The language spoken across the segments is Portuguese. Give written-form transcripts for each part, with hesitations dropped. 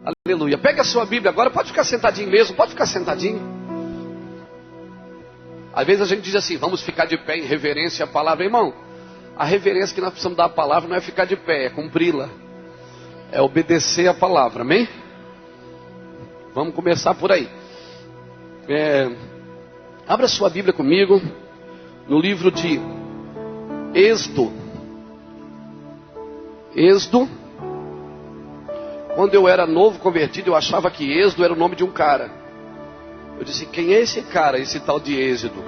Aleluia. Pega a sua Bíblia agora, pode ficar sentadinho mesmo, pode ficar sentadinho. Às vezes a gente diz assim, vamos ficar de pé em reverência à palavra. Irmão, a reverência que nós precisamos dar à palavra não é ficar de pé, é cumpri-la. É obedecer a palavra, amém? Vamos começar por aí. Abra sua Bíblia comigo, no livro de Êxodo. Êxodo. Quando eu era novo convertido, eu achava que Êxodo era o nome de um cara. Eu disse, quem é esse cara, esse tal de Êxodo?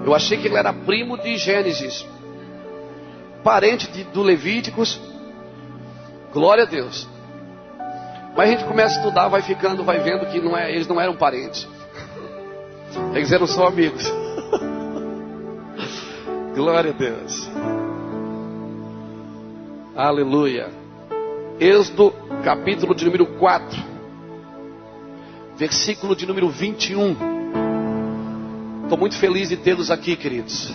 Eu achei que ele era primo de Gênesis, parente do Levíticos. Glória a Deus. Mas a gente começa a estudar, vai vendo que eles não eram parentes. Eles eram só amigos. Glória a Deus. Aleluia. Êxodo, capítulo de número 4, versículo de número 21. Estou muito feliz de tê-los aqui, queridos.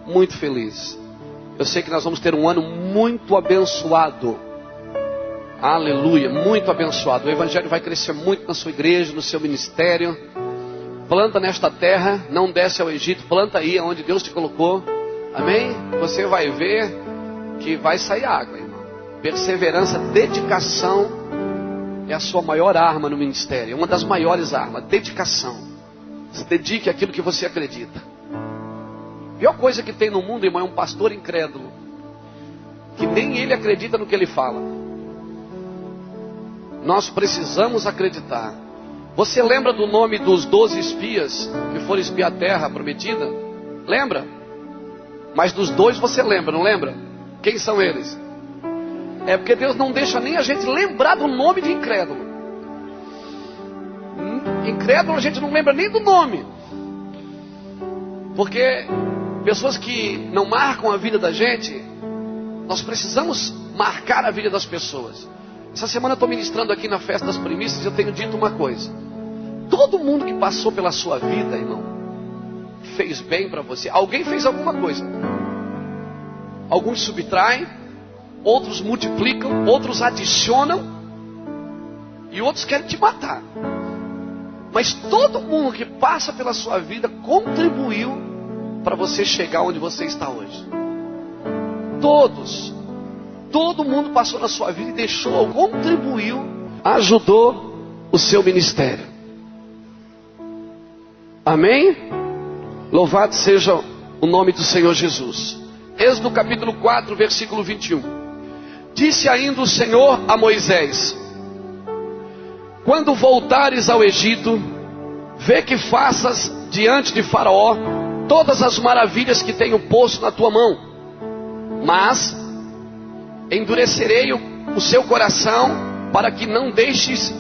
Muito feliz. Eu sei que nós vamos ter um ano muito abençoado. Aleluia, muito abençoado. O evangelho vai crescer muito na sua igreja, no seu ministério. Planta nesta terra, não desce ao Egito, planta aí onde Deus te colocou. Amém? Você vai ver que vai sair água, irmão. Perseverança, dedicação é a sua maior arma no ministério. É uma das maiores armas, dedicação. Se dedique àquilo que você acredita. A pior coisa que tem no mundo, irmão, é um pastor incrédulo, que nem ele acredita no que ele fala. Nós precisamos acreditar. Você lembra do nome dos 12 espias que foram espiar a terra prometida? Lembra? Mas dos 2 você lembra, não lembra? Quem são eles? É porque Deus não deixa nem a gente lembrar do nome de incrédulo. Incrédulo a gente não lembra nem do nome. Porque pessoas que não marcam a vida da gente, nós precisamos marcar a vida das pessoas. Essa semana eu estou ministrando aqui na festa das primícias e eu tenho dito uma coisa. Todo mundo que passou pela sua vida, irmão, fez bem para você. Alguém fez alguma coisa. Alguns subtraem, outros multiplicam, outros adicionam e outros querem te matar. Mas todo mundo que passa pela sua vida contribuiu para você chegar onde você está hoje. Todos. Todo mundo passou na sua vida e deixou, contribuiu, ajudou o seu ministério. Amém? Louvado seja o nome do Senhor Jesus. Êxodo capítulo 4, versículo 21. Disse ainda o Senhor a Moisés: quando voltares ao Egito, vê que faças diante de Faraó todas as maravilhas que tenho posto na tua mão. Mas endurecerei o seu coração para que não deixe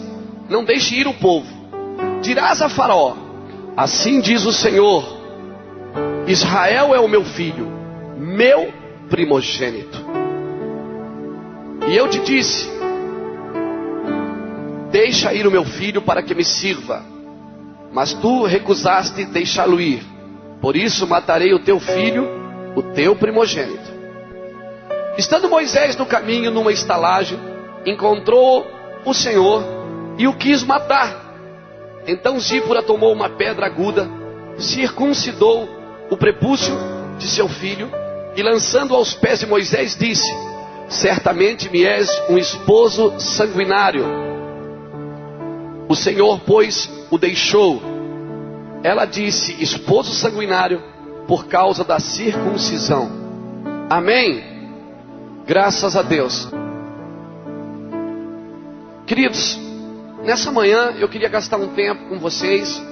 ir o povo. Dirás a Faraó: assim diz o Senhor, Israel é o meu filho, meu primogênito. E eu te disse: deixa ir o meu filho para que me sirva. Mas tu recusaste deixá-lo ir. Por isso matarei o teu filho, o teu primogênito. Estando Moisés no caminho, numa estalagem, encontrou o Senhor e o quis matar. Então Zípora tomou uma pedra aguda, circuncidou o prepúcio de seu filho e, lançando aos pés de Moisés, disse: certamente me és um esposo sanguinário. O Senhor, pois, o deixou. Ela disse: esposo sanguinário, por causa da circuncisão. Amém? Graças a Deus. Queridos, nessa manhã eu queria gastar um tempo com vocês,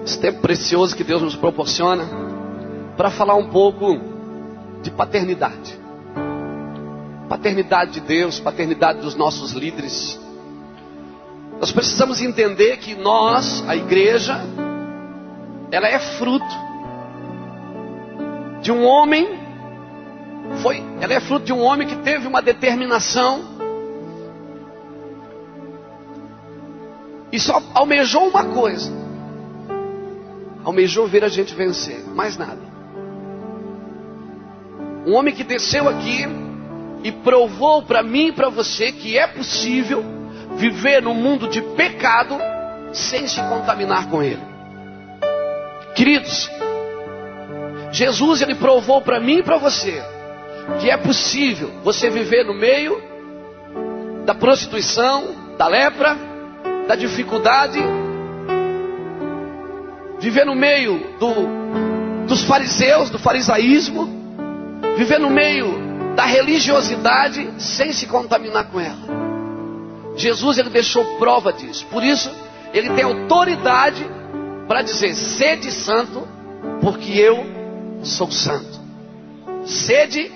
esse tempo precioso que Deus nos proporciona, para falar um pouco de paternidade. Paternidade de Deus, paternidade dos nossos líderes. Nós precisamos entender que nós, a igreja, ela é fruto de um homem. Ela é fruto de um homem que teve uma determinação e só almejou uma coisa: almejou ver a gente vencer, mais nada. Um homem que desceu aqui, e provou para mim e para você que é possível viver num mundo de pecado sem se contaminar com ele. Queridos, Jesus, ele provou para mim e para você que é possível você viver no meio da prostituição, da lepra, da dificuldade, viver no meio dos fariseus, do farisaísmo, viver no meio da religiosidade sem se contaminar com ela. Jesus, ele deixou prova disso. Por isso, ele tem autoridade para dizer: sede santo, porque eu sou santo. Sede.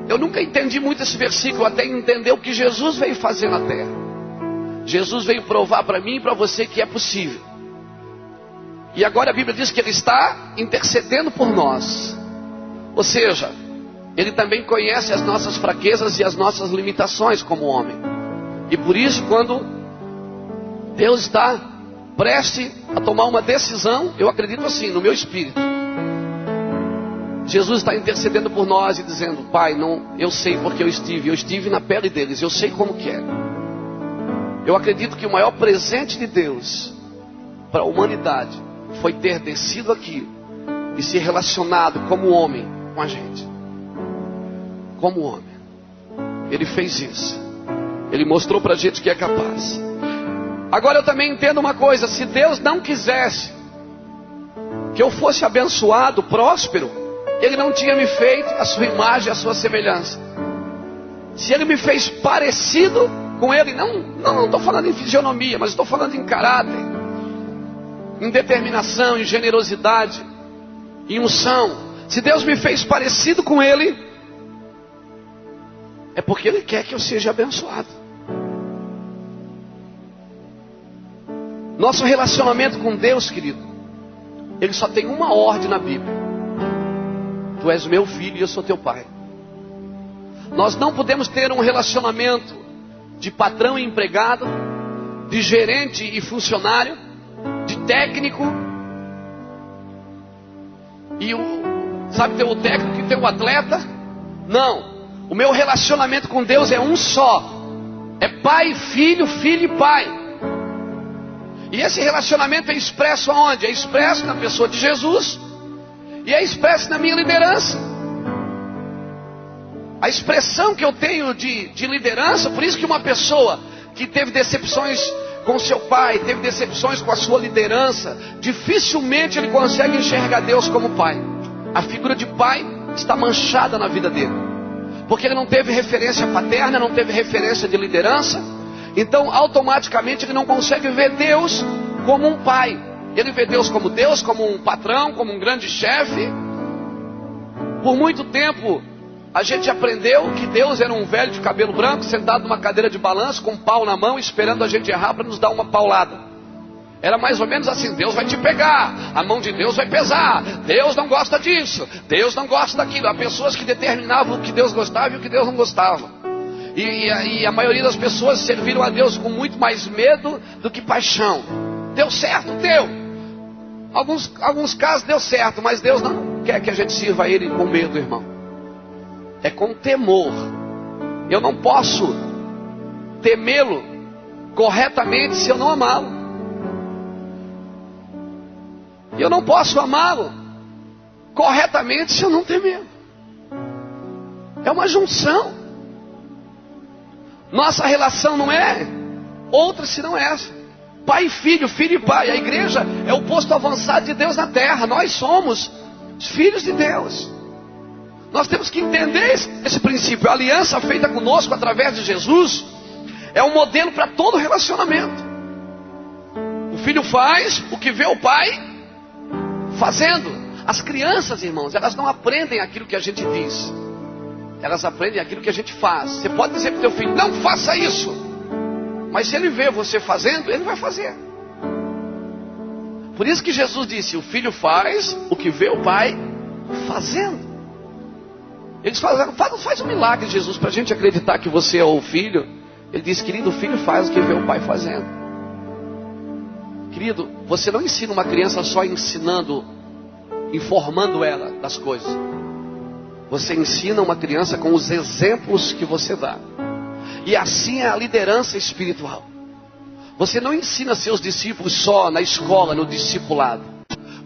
Eu nunca entendi muito esse versículo até entender o que Jesus veio fazer na terra. Jesus veio provar para mim e para você que é possível. E agora a Bíblia diz que ele está intercedendo por nós. Ou seja, ele também conhece as nossas fraquezas e as nossas limitações como homem. E por isso, quando Deus está prestes a tomar uma decisão, eu acredito assim, no meu espírito, Jesus está intercedendo por nós e dizendo: Pai, não, eu sei porque eu estive na pele deles, eu sei como que é. Eu acredito que o maior presente de Deus para a humanidade foi ter descido aqui e se relacionado como homem com a gente. Como homem. Ele fez isso. Ele mostrou para a gente que é capaz. Agora eu também entendo uma coisa: se Deus não quisesse que eu fosse abençoado, próspero, Ele não tinha me feito a sua imagem, a sua semelhança. Se Ele me fez parecido com Ele, não estou falando em fisionomia, mas estou falando em caráter, em determinação, em generosidade, em unção. Se Deus me fez parecido com Ele, é porque Ele quer que eu seja abençoado. Nosso relacionamento com Deus, querido, ele só tem uma ordem na Bíblia: tu és meu filho e eu sou teu pai. Nós não podemos ter um relacionamento de patrão e empregado, de gerente e funcionário, de técnico. E sabe, tem o técnico e tem o atleta. Não. O meu relacionamento com Deus é um só. É pai e filho, filho e pai. E esse relacionamento é expresso aonde? É expresso na pessoa de Jesus. E é expresso na minha liderança. A expressão que eu tenho de liderança, por isso que uma pessoa que teve decepções com seu pai, teve decepções com a sua liderança, dificilmente ele consegue enxergar Deus como pai. A figura de pai está manchada na vida dele, porque ele não teve referência paterna, não teve referência de liderança. Então automaticamente ele não consegue ver Deus como um pai. Ele vê Deus, como um patrão, como um grande chefe. Por muito tempo a gente aprendeu que Deus era um velho de cabelo branco, sentado numa cadeira de balanço, com um pau na mão, esperando a gente errar para nos dar uma paulada. Era mais ou menos assim: Deus vai te pegar, a mão de Deus vai pesar, Deus não gosta disso, Deus não gosta daquilo. Há pessoas que determinavam o que Deus gostava e o que Deus não gostava. E a maioria das pessoas serviram a Deus com muito mais medo do que paixão. Deu certo? Deu. Alguns casos deu certo, mas Deus não quer que a gente sirva a Ele com medo, irmão. É com temor. Eu não posso temê-lo corretamente se eu não amá-lo. E eu não posso amá-lo corretamente se eu não temê-lo. É uma junção. Nossa relação não é outra senão essa. Pai e filho, filho e pai. A igreja é o posto avançado de Deus na terra. Nós somos os filhos de Deus. Nós temos que entender esse princípio. A aliança feita conosco através de Jesus é um modelo para todo relacionamento. O filho faz o que vê o pai fazendo. As crianças, irmãos, elas não aprendem aquilo que a gente diz. Elas aprendem aquilo que a gente faz. Você pode dizer para o teu filho: não faça isso. Mas se ele vê você fazendo, ele vai fazer. Por isso que Jesus disse: o filho faz o que vê o pai fazendo. Eles falaram: faz um milagre, Jesus, para a gente acreditar que você é o filho. Ele disse: querido, o filho faz o que vê o pai fazendo. Querido, você não ensina uma criança só ensinando, informando ela das coisas. Você ensina uma criança com os exemplos que você dá. E assim é a liderança espiritual. Você não ensina seus discípulos só na escola, no discipulado.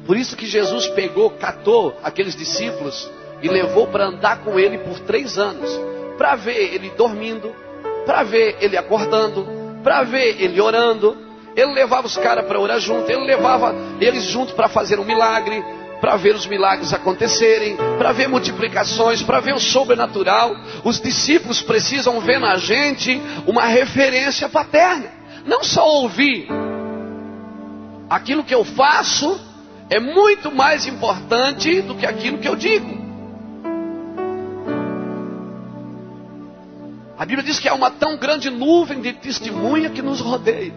Por isso que Jesus catou aqueles discípulos e levou para andar com ele por 3 anos. Para ver ele dormindo, para ver ele acordando, para ver ele orando. Ele levava os caras para orar junto, ele levava eles junto para fazer um milagre, para ver os milagres acontecerem, para ver multiplicações, para ver o sobrenatural. Os discípulos precisam ver na gente uma referência paterna. Não só ouvir. Aquilo que eu faço é muito mais importante do que aquilo que eu digo. A Bíblia diz que há uma tão grande nuvem de testemunha que nos rodeia.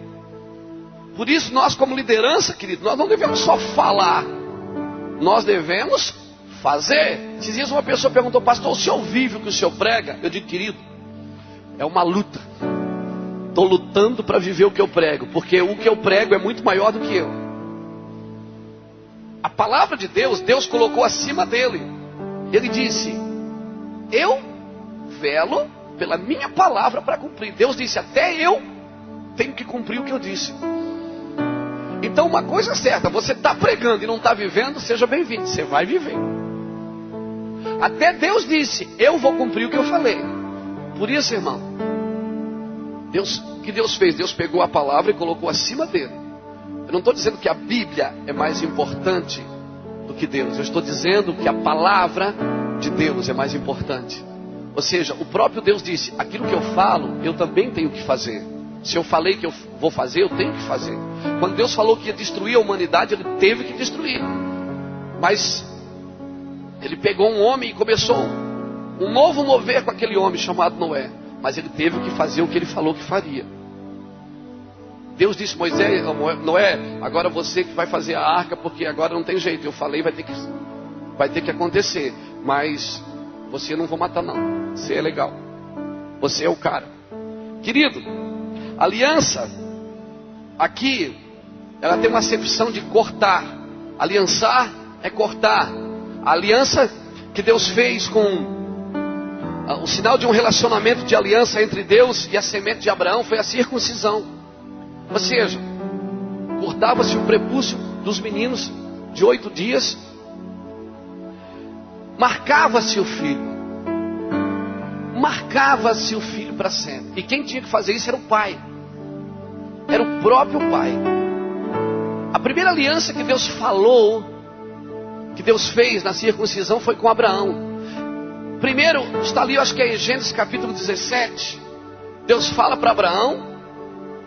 Por isso nós, como liderança, querido, nós não devemos só falar. Nós devemos fazer. Esses dias uma pessoa perguntou: pastor, o senhor vive o que o senhor prega? Eu digo: querido, é uma luta. Estou lutando para viver o que eu prego, porque o que eu prego é muito maior do que eu. A palavra de Deus, Deus colocou acima dele. Ele disse: eu velo pela minha palavra para cumprir. Deus disse: até eu tenho que cumprir o que eu disse. Então uma coisa é certa: você está pregando e não está vivendo, seja bem-vindo, você vai viver. Até Deus disse: eu vou cumprir o que eu falei. Por isso, irmão, o que Deus fez? Deus pegou a palavra e colocou acima dele. Eu não estou dizendo que a Bíblia é mais importante do que Deus. Eu estou dizendo que a palavra de Deus é mais importante. Ou seja, o próprio Deus disse: aquilo que eu falo, eu também tenho que fazer. Se eu falei que eu vou fazer, eu tenho que fazer. Quando Deus falou que ia destruir a humanidade, Ele teve que destruir. Mas Ele pegou um homem e começou um novo mover com aquele homem chamado Noé. Mas ele teve que fazer o que ele falou que faria. Deus disse: Moisés, Noé, agora você que vai fazer a arca, porque agora não tem jeito. Eu falei, vai ter que acontecer. Mas você não vou matar não. Você é legal. Você é o cara. Querido, aliança, aqui, ela tem uma acepção de cortar. Aliançar é cortar. A aliança que Deus fez com o sinal de um relacionamento de aliança entre Deus e a semente de Abraão foi a circuncisão. Ou seja, cortava-se o prepúcio dos meninos de 8 dias, marcava-se o filho. Marcava-se o filho para sempre. E quem tinha que fazer isso era o pai. Era o próprio pai. A primeira aliança que Deus falou, que Deus fez na circuncisão, foi com Abraão. Primeiro, está ali, eu acho que é em Gênesis capítulo 17. Deus fala para Abraão.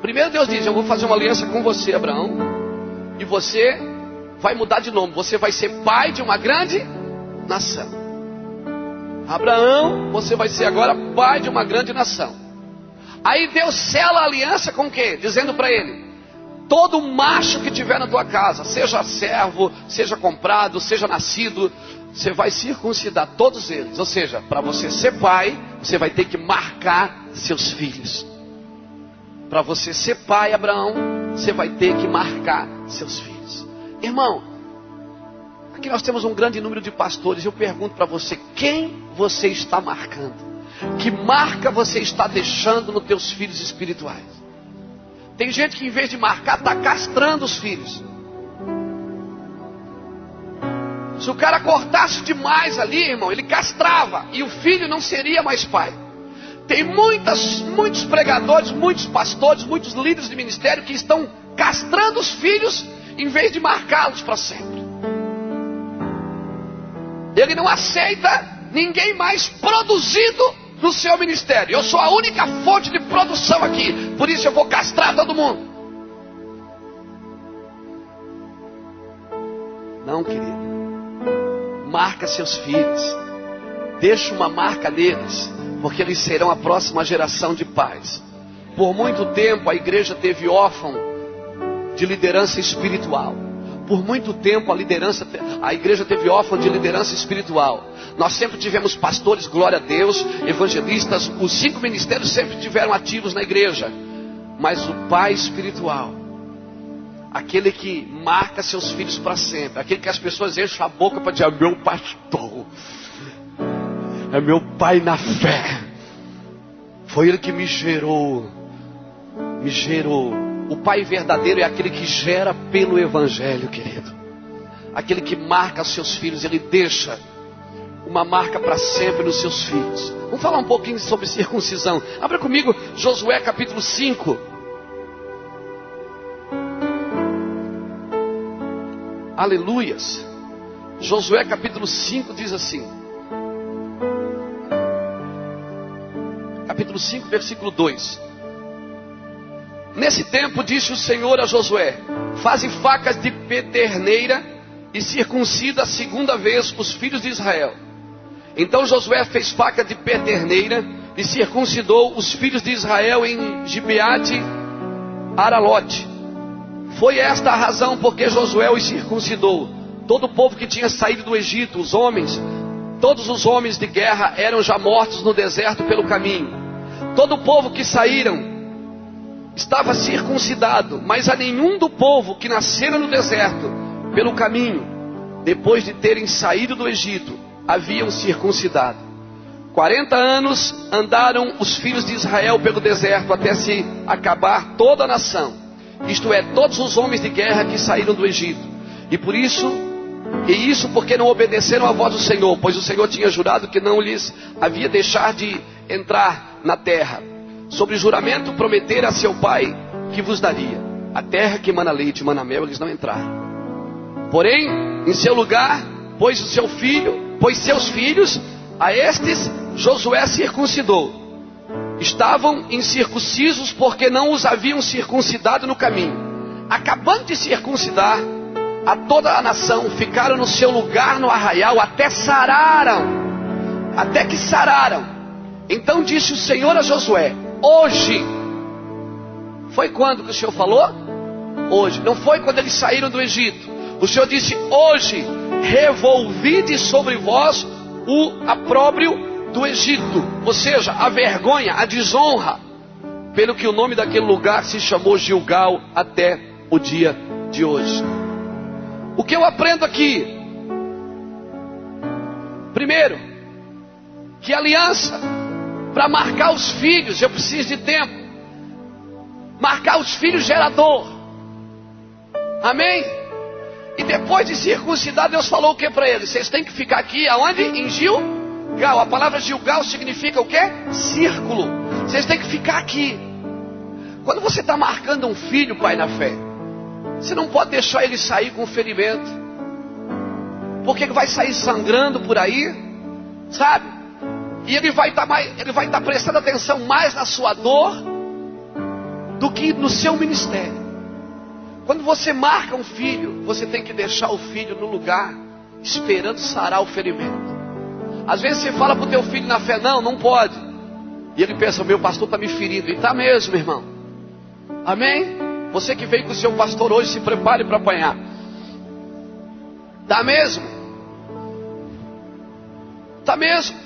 Primeiro Deus diz: eu vou fazer uma aliança com você, Abraão. E você vai mudar de nome. Você vai ser pai de uma grande nação. Abraão, você vai ser agora pai de uma grande nação. Aí Deus sela a aliança com o quê? Dizendo para ele: todo macho que tiver na tua casa, seja servo, seja comprado, seja nascido, você vai circuncidar todos eles. Ou seja, para você ser pai, você vai ter que marcar seus filhos. Para você ser pai, Abraão, você vai ter que marcar seus filhos. Irmão, aqui nós temos um grande número de pastores. Eu pergunto para você: quem você está marcando? Que marca você está deixando nos teus filhos espirituais? Tem gente que em vez de marcar, está castrando os filhos. Se o cara cortasse demais ali, irmão, ele castrava. E o filho não seria mais pai. Tem muitos pregadores, muitos pastores, muitos líderes de ministério que estão castrando os filhos em vez de marcá-los para sempre. Ele não aceita ninguém mais produzido no seu ministério. Eu sou a única fonte de produção aqui, por isso eu vou castrar todo mundo. Não, querido. Marca seus filhos. Deixa uma marca neles, porque eles serão a próxima geração de pais. Por muito tempo a igreja teve órfão de liderança espiritual. Por muito tempo a igreja teve órfão de liderança espiritual. Nós sempre tivemos pastores, glória a Deus, evangelistas. Os 5 ministérios sempre tiveram ativos na igreja. Mas o pai espiritual, aquele que marca seus filhos para sempre, aquele que as pessoas enchem a boca para dizer: meu pastor, é meu pai na fé. Foi ele que me gerou. Me gerou. O pai verdadeiro é aquele que gera pelo evangelho, querido. Aquele que marca seus filhos, ele deixa uma marca para sempre nos seus filhos. Vamos falar um pouquinho sobre circuncisão. Abra comigo Josué capítulo 5. Aleluias. Josué capítulo 5 diz assim. Capítulo 5, versículo 2. Nesse tempo disse o Senhor a Josué: faze facas de pederneira e circuncida a segunda vez os filhos de Israel. Então Josué fez faca de pederneira e circuncidou os filhos de Israel em Gibeate Aralote. Foi esta a razão porque Josué os circuncidou. Todo o povo que tinha saído do Egito, os homens, todos os homens de guerra eram já mortos no deserto pelo caminho. Todo o povo que saíram estava circuncidado, mas a nenhum do povo que nascera no deserto pelo caminho, depois de terem saído do Egito, haviam circuncidado. 40 anos andaram os filhos de Israel pelo deserto até se acabar toda a nação, isto é, todos os homens de guerra que saíram do Egito. E isso porque não obedeceram à voz do Senhor, pois o Senhor tinha jurado que não lhes havia deixar de entrar na terra. Sobre juramento prometera a seu pai que vos daria a terra que mana leite e mana mel, eles não entraram. Porém, em seu lugar, pôs seus filhos, a estes Josué circuncidou. Estavam incircuncisos porque não os haviam circuncidado no caminho. Acabando de circuncidar a toda a nação, ficaram no seu lugar no arraial até que sararam. Então disse o Senhor a Josué: hoje. Foi quando que o Senhor falou? Hoje. Não foi quando eles saíram do Egito. O Senhor disse: hoje revolvide sobre vós o opróbrio do Egito, ou seja, a vergonha, a desonra, pelo que o nome daquele lugar se chamou Gilgal até o dia de hoje. O que eu aprendo aqui? Primeiro, que aliança, para marcar os filhos, eu preciso de tempo. Marcar os filhos gera dor. Amém? E depois de circuncidar, Deus falou o que para eles? Vocês têm que ficar aqui, aonde? Em Gilgal. A palavra Gilgal significa o que? Círculo. Vocês têm que ficar aqui. Quando você está marcando um filho, pai, na fé, você não pode deixar ele sair com ferimento, porque ele vai sair sangrando por aí, sabe? E ele vai estar prestando atenção mais na sua dor do que no seu ministério. Quando você marca um filho, você tem que deixar o filho no lugar, esperando sarar o ferimento. Às vezes você fala para o teu filho na fé: não pode. E ele pensa: meu pastor está me ferindo. E está mesmo, irmão. Amém? Você que veio com o seu pastor hoje, se prepare para apanhar. Está mesmo? Está mesmo?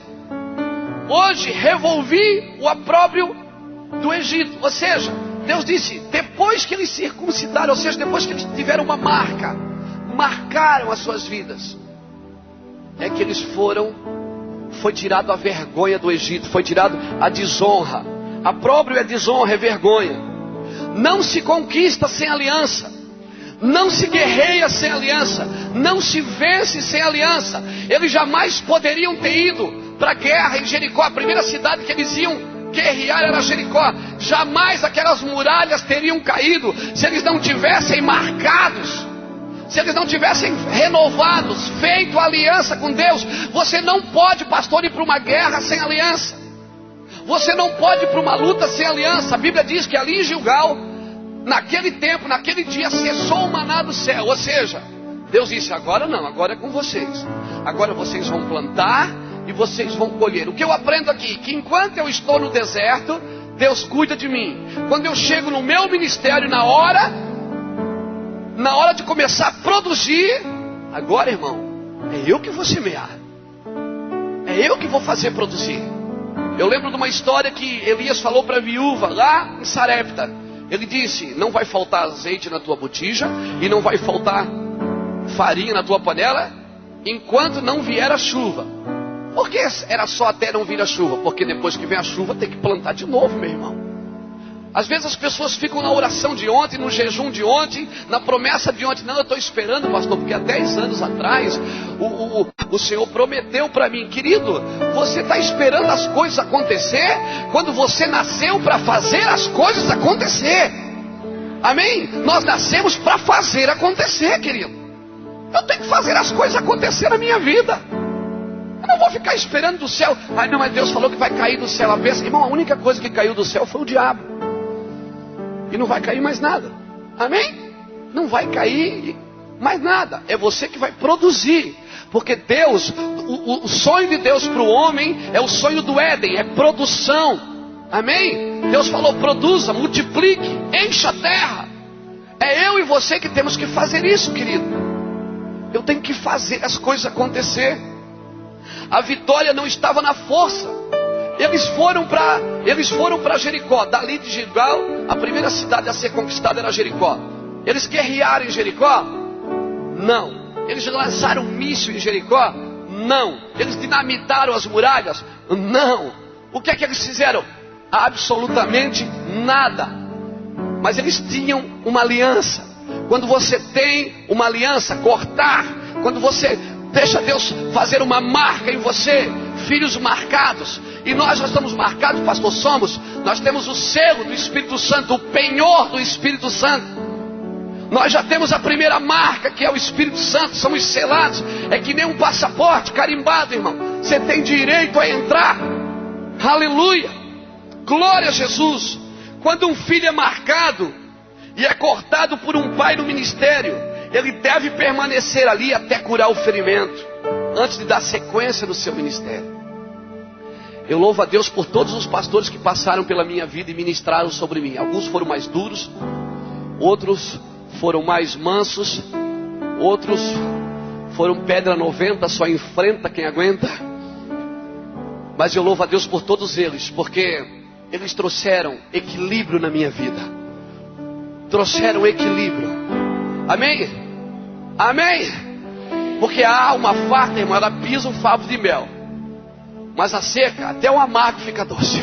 Hoje revolvi o opróbrio do Egito. Ou seja, Deus disse, depois que eles circuncidaram, ou seja, depois que eles tiveram uma marca, marcaram as suas vidas, é que eles foi tirado a vergonha do Egito, foi tirado a desonra. Opróbrio é desonra, é vergonha. Não se conquista sem aliança, não se guerreia sem aliança, não se vence sem aliança. Eles jamais poderiam ter ido para a guerra em Jericó. A primeira cidade que eles iam guerrear era Jericó. Jamais aquelas muralhas teriam caído se eles não tivessem marcados, se eles não tivessem renovados, feito aliança com Deus. Você não pode, pastor, ir para uma guerra sem aliança. Você não pode ir para uma luta sem aliança. A Bíblia diz que ali em Gilgal, naquele tempo, naquele dia, cessou o maná do céu. Ou seja, Deus disse: agora não, agora é com vocês. Agora vocês vão plantar e vocês vão colher. O que eu aprendo aqui? Que enquanto eu estou no deserto, Deus cuida de mim. Quando eu chego no meu ministério, na hora de começar a produzir, agora, irmão, é eu que vou semear, é eu que vou fazer produzir. Eu lembro de uma história que Elias falou para a viúva lá em Sarepta. Ele disse: não vai faltar azeite na tua botija e não vai faltar farinha na tua panela enquanto não vier a chuva. Por que era só até não vir a chuva? Porque depois que vem a chuva tem que plantar de novo, meu irmão. Às vezes as pessoas ficam na oração de ontem, no jejum de ontem, na promessa de ontem. Não, eu estou esperando, pastor, porque há 10 anos atrás o Senhor prometeu para mim. Querido, você está esperando as coisas acontecer quando você nasceu para fazer as coisas acontecer. Amém? Nós nascemos para fazer acontecer, querido. Eu tenho que fazer as coisas acontecer na minha vida. Eu não vou ficar esperando do céu. Ai não, mas Deus falou que vai cair do céu a bênção. Irmão, a única coisa que caiu do céu foi o diabo. E não vai cair mais nada. Amém? Não vai cair mais nada. É você que vai produzir. Porque Deus, o sonho de Deus para o homem é o sonho do Éden, é produção. Amém? Deus falou, produza, multiplique, encha a terra. É eu e você que temos que fazer isso, querido. Eu tenho que fazer as coisas acontecer. A vitória não estava na força. Eles foram para Jericó. Dali de Gilgal, a primeira cidade a ser conquistada era Jericó. Eles guerrearam em Jericó? Não. Eles lançaram míssil em Jericó? Não. Eles dinamitaram as muralhas? Não. O que é que eles fizeram? Absolutamente nada. Mas eles tinham uma aliança. Quando você tem uma aliança, cortar, quando você deixa Deus fazer uma marca em você, filhos marcados. E nós já estamos marcados, pastor, nós temos o selo do Espírito Santo, o penhor do Espírito Santo. Nós já temos a primeira marca, que é o Espírito Santo, somos selados. É que nem um passaporte carimbado, irmão. Você tem direito a entrar. Aleluia, glória a Jesus. Quando um filho é marcado e é cortado por um pai no ministério, ele deve permanecer ali até curar o ferimento, antes de dar sequência no seu ministério. Eu louvo a Deus por todos os pastores que passaram pela minha vida e ministraram sobre mim. Alguns foram mais duros, outros foram mais mansos, outros foram pedra 90, só enfrenta quem aguenta. Mas eu louvo a Deus por todos eles, porque eles trouxeram equilíbrio na minha vida. Trouxeram equilíbrio. Amém? Amém? Porque a alma farta, irmão, ela pisa um favo de mel. Mas a seca, até o amargo fica doce.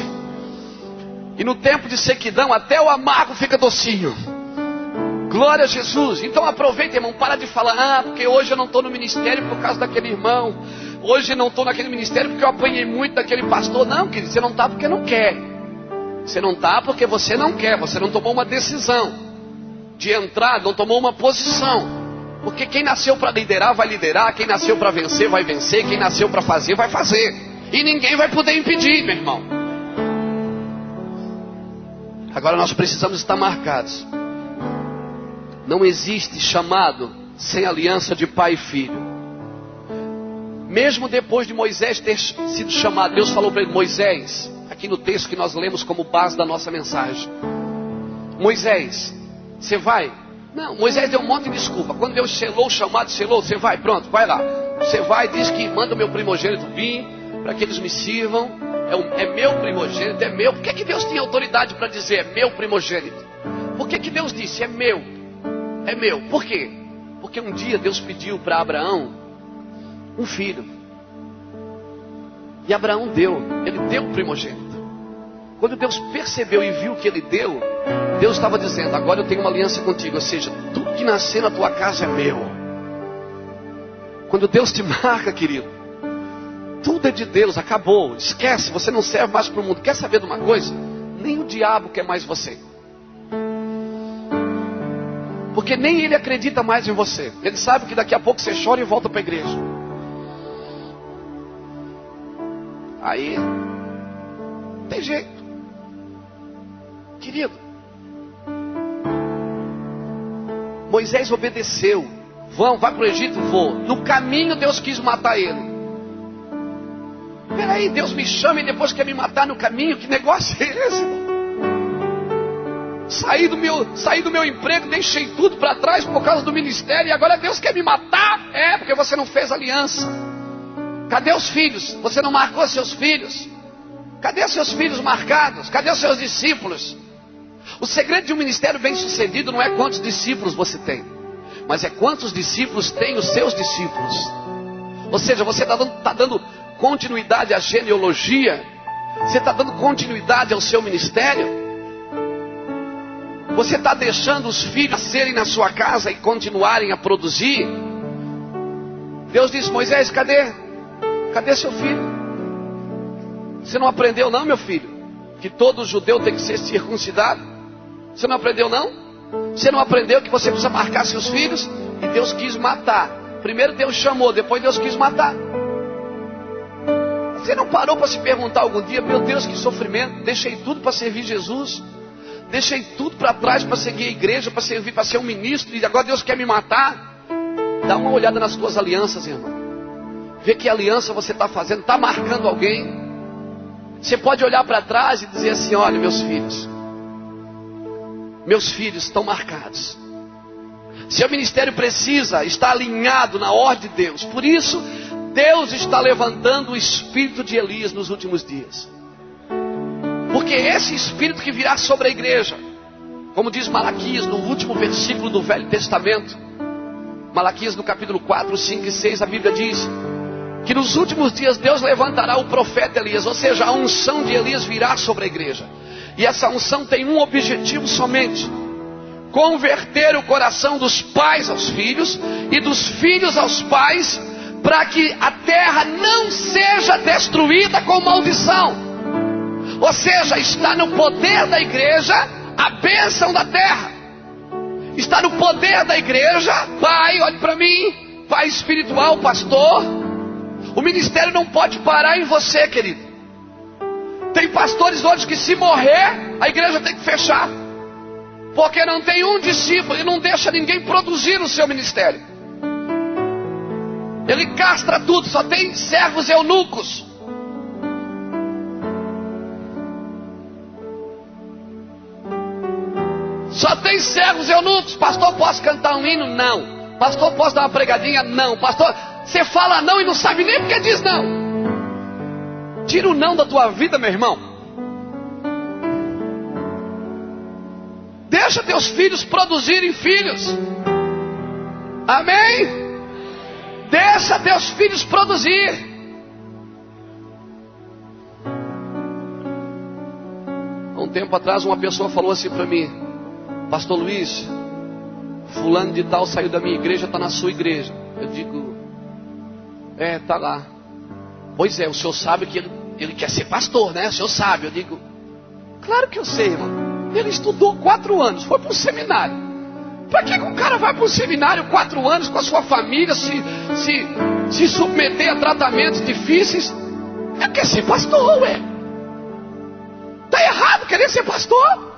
E no tempo de sequidão, até o amargo fica docinho. Glória a Jesus. Então aproveita, irmão, para de falar, porque hoje eu não estou no ministério por causa daquele irmão. Hoje eu não estou naquele ministério porque eu apanhei muito daquele pastor. Não, querido, você não está porque não quer. Você não está porque você não quer. Você não tomou uma decisão de entrar, não tomou uma posição. Porque quem nasceu para liderar, vai liderar. Quem nasceu para vencer, vai vencer. Quem nasceu para fazer, vai fazer. E ninguém vai poder impedir, meu irmão. Agora nós precisamos estar marcados. Não existe chamado sem aliança de pai e filho. Mesmo depois de Moisés ter sido chamado, Deus falou para ele, Moisés, aqui no texto que nós lemos como base da nossa mensagem. Moisés, você vai? Não, Moisés deu um monte de desculpa. Quando Deus selou o chamado, selou, você vai, pronto, vai lá. Você vai, diz que manda o meu primogênito vir, para que eles me sirvam. É meu primogênito, é meu. Por que Deus tinha autoridade para dizer é meu primogênito? Por que Deus disse é meu? É meu. Por quê? Porque um dia Deus pediu para Abraão um filho. E Abraão deu. Ele deu o primogênito. Quando Deus percebeu e viu que ele deu, Deus estava dizendo, agora eu tenho uma aliança contigo. Ou seja, tudo que nascer na tua casa é meu. Quando Deus te marca, querido, tudo é de Deus, acabou. Esquece, você não serve mais para o mundo. Quer saber de uma coisa? Nem o diabo quer mais você. Porque nem ele acredita mais em você. Ele sabe que daqui a pouco você chora e volta para a igreja. Aí, não tem jeito. Querido, Moisés obedeceu. Vai para o Egito? Vou. No caminho Deus quis matar ele. Peraí, Deus me chama e depois quer me matar no caminho? Que negócio é esse? Saí do meu emprego, deixei tudo para trás por causa do ministério e agora Deus quer me matar? É, porque você não fez aliança. Cadê os filhos? Você não marcou seus filhos? Cadê seus filhos marcados? Cadê os seus discípulos? O segredo de um ministério bem sucedido não é quantos discípulos você tem, mas é quantos discípulos têm os seus discípulos. Ou seja, você está dando continuidade à genealogia? Você está dando continuidade ao seu ministério? Você está deixando os filhos serem na sua casa e continuarem a produzir? Deus disse: Moisés, cadê seu filho? Você não aprendeu não, meu filho, que todo judeu tem que ser circuncidado? Você não aprendeu não? Você não aprendeu que você precisa marcar seus filhos? E Deus quis matar. Primeiro Deus chamou, depois Deus quis matar. Você não parou para se perguntar algum dia: meu Deus, que sofrimento, deixei tudo para servir Jesus, deixei tudo para trás para seguir a igreja, para servir, para ser um ministro, e agora Deus quer me matar? Dá uma olhada nas tuas alianças, irmão. Vê que aliança você está fazendo, está marcando alguém. Você pode olhar para trás e dizer assim: olha, meus filhos estão marcados. Seu ministério precisa estar alinhado na ordem de Deus. Por isso, Deus está levantando o espírito de Elias nos últimos dias. Porque esse espírito que virá sobre a igreja, como diz Malaquias no último versículo do Velho Testamento, Malaquias no capítulo 4, 5 e 6, a Bíblia diz que nos últimos dias Deus levantará o profeta Elias, ou seja, a unção de Elias virá sobre a igreja. E essa unção tem um objetivo somente: converter o coração dos pais aos filhos e dos filhos aos pais, para que a terra não seja destruída com maldição. Ou seja, está no poder da igreja a bênção da terra. Está no poder da igreja. Pai, olhe para mim, pai espiritual, pastor, o ministério não pode parar em você, querido. Tem pastores hoje que, se morrer, a igreja tem que fechar, porque não tem um discípulo e não deixa ninguém produzir o seu ministério. Ele castra tudo, só tem servos eunucos. Só tem servos eunucos. Pastor, posso cantar um hino? Não. Pastor, posso dar uma pregadinha? Não. Pastor, você fala não e não sabe nem porque diz não. Tira o não da tua vida, meu irmão. Deixa teus filhos produzirem filhos. Amém? Deixa teus filhos produzir. Há um tempo atrás uma pessoa falou assim para mim: Pastor Luiz, fulano de tal saiu da minha igreja, está na sua igreja. Eu digo: está lá. Pois é, o senhor sabe que ele quer ser pastor, né? O senhor sabe. Eu digo: claro que eu sei, irmão. Ele estudou 4 anos, foi para um seminário. Para que o cara vai para um seminário 4 anos com a sua família, se submeter a tratamentos difíceis? Ele quer ser pastor, ué. Está errado querer ser pastor?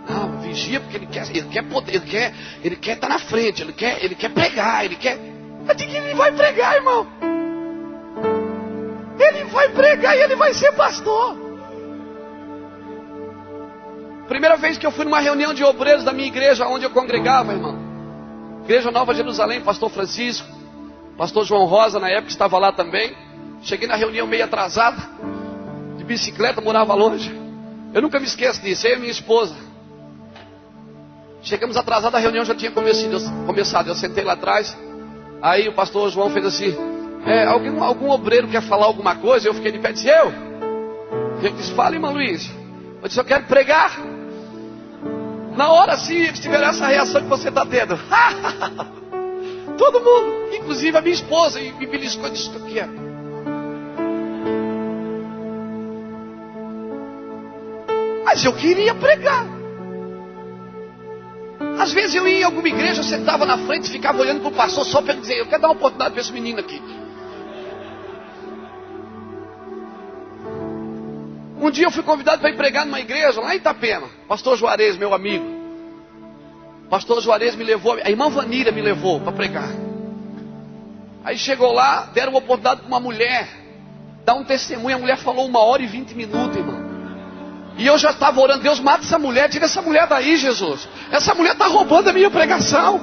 Não, vigia, porque ele quer poder, ele quer estar na frente, ele quer pregar, Mas de que ele vai pregar, irmão? Ele vai pregar e ele vai ser pastor. Primeira vez que eu fui numa reunião de obreiros da minha igreja, onde eu congregava, irmão, Igreja Nova Jerusalém, pastor Francisco, pastor João Rosa, na época estava lá também. Cheguei na reunião meio atrasado, de bicicleta, morava longe. Eu nunca me esqueço disso, eu e minha esposa. Chegamos atrasados, a reunião já tinha começado. Eu sentei lá atrás. Aí o pastor João fez assim: algum obreiro quer falar alguma coisa? Eu fiquei de pé e disse: eu? Ele disse: fala, irmão Luiz. Eu disse: eu quero pregar. Na hora sim, eles tiveram essa reação que você está tendo. Todo mundo, inclusive a minha esposa, e me beliscou e disse: o que é? Mas eu queria pregar. Às vezes eu ia em alguma igreja, eu sentava na frente e ficava olhando para o pastor só para dizer: eu quero dar uma oportunidade para esse menino aqui. Um dia eu fui convidado para ir pregar numa igreja lá em Itapema. Pastor Juarez, meu amigo. Pastor Juarez me levou, a irmã Vanília me levou para pregar. Aí chegou lá, deram uma oportunidade para uma mulher dar um testemunho. A mulher falou 1h20, irmão. E eu já estava orando: Deus, mata essa mulher, tira essa mulher daí, Jesus. Essa mulher está roubando a minha pregação.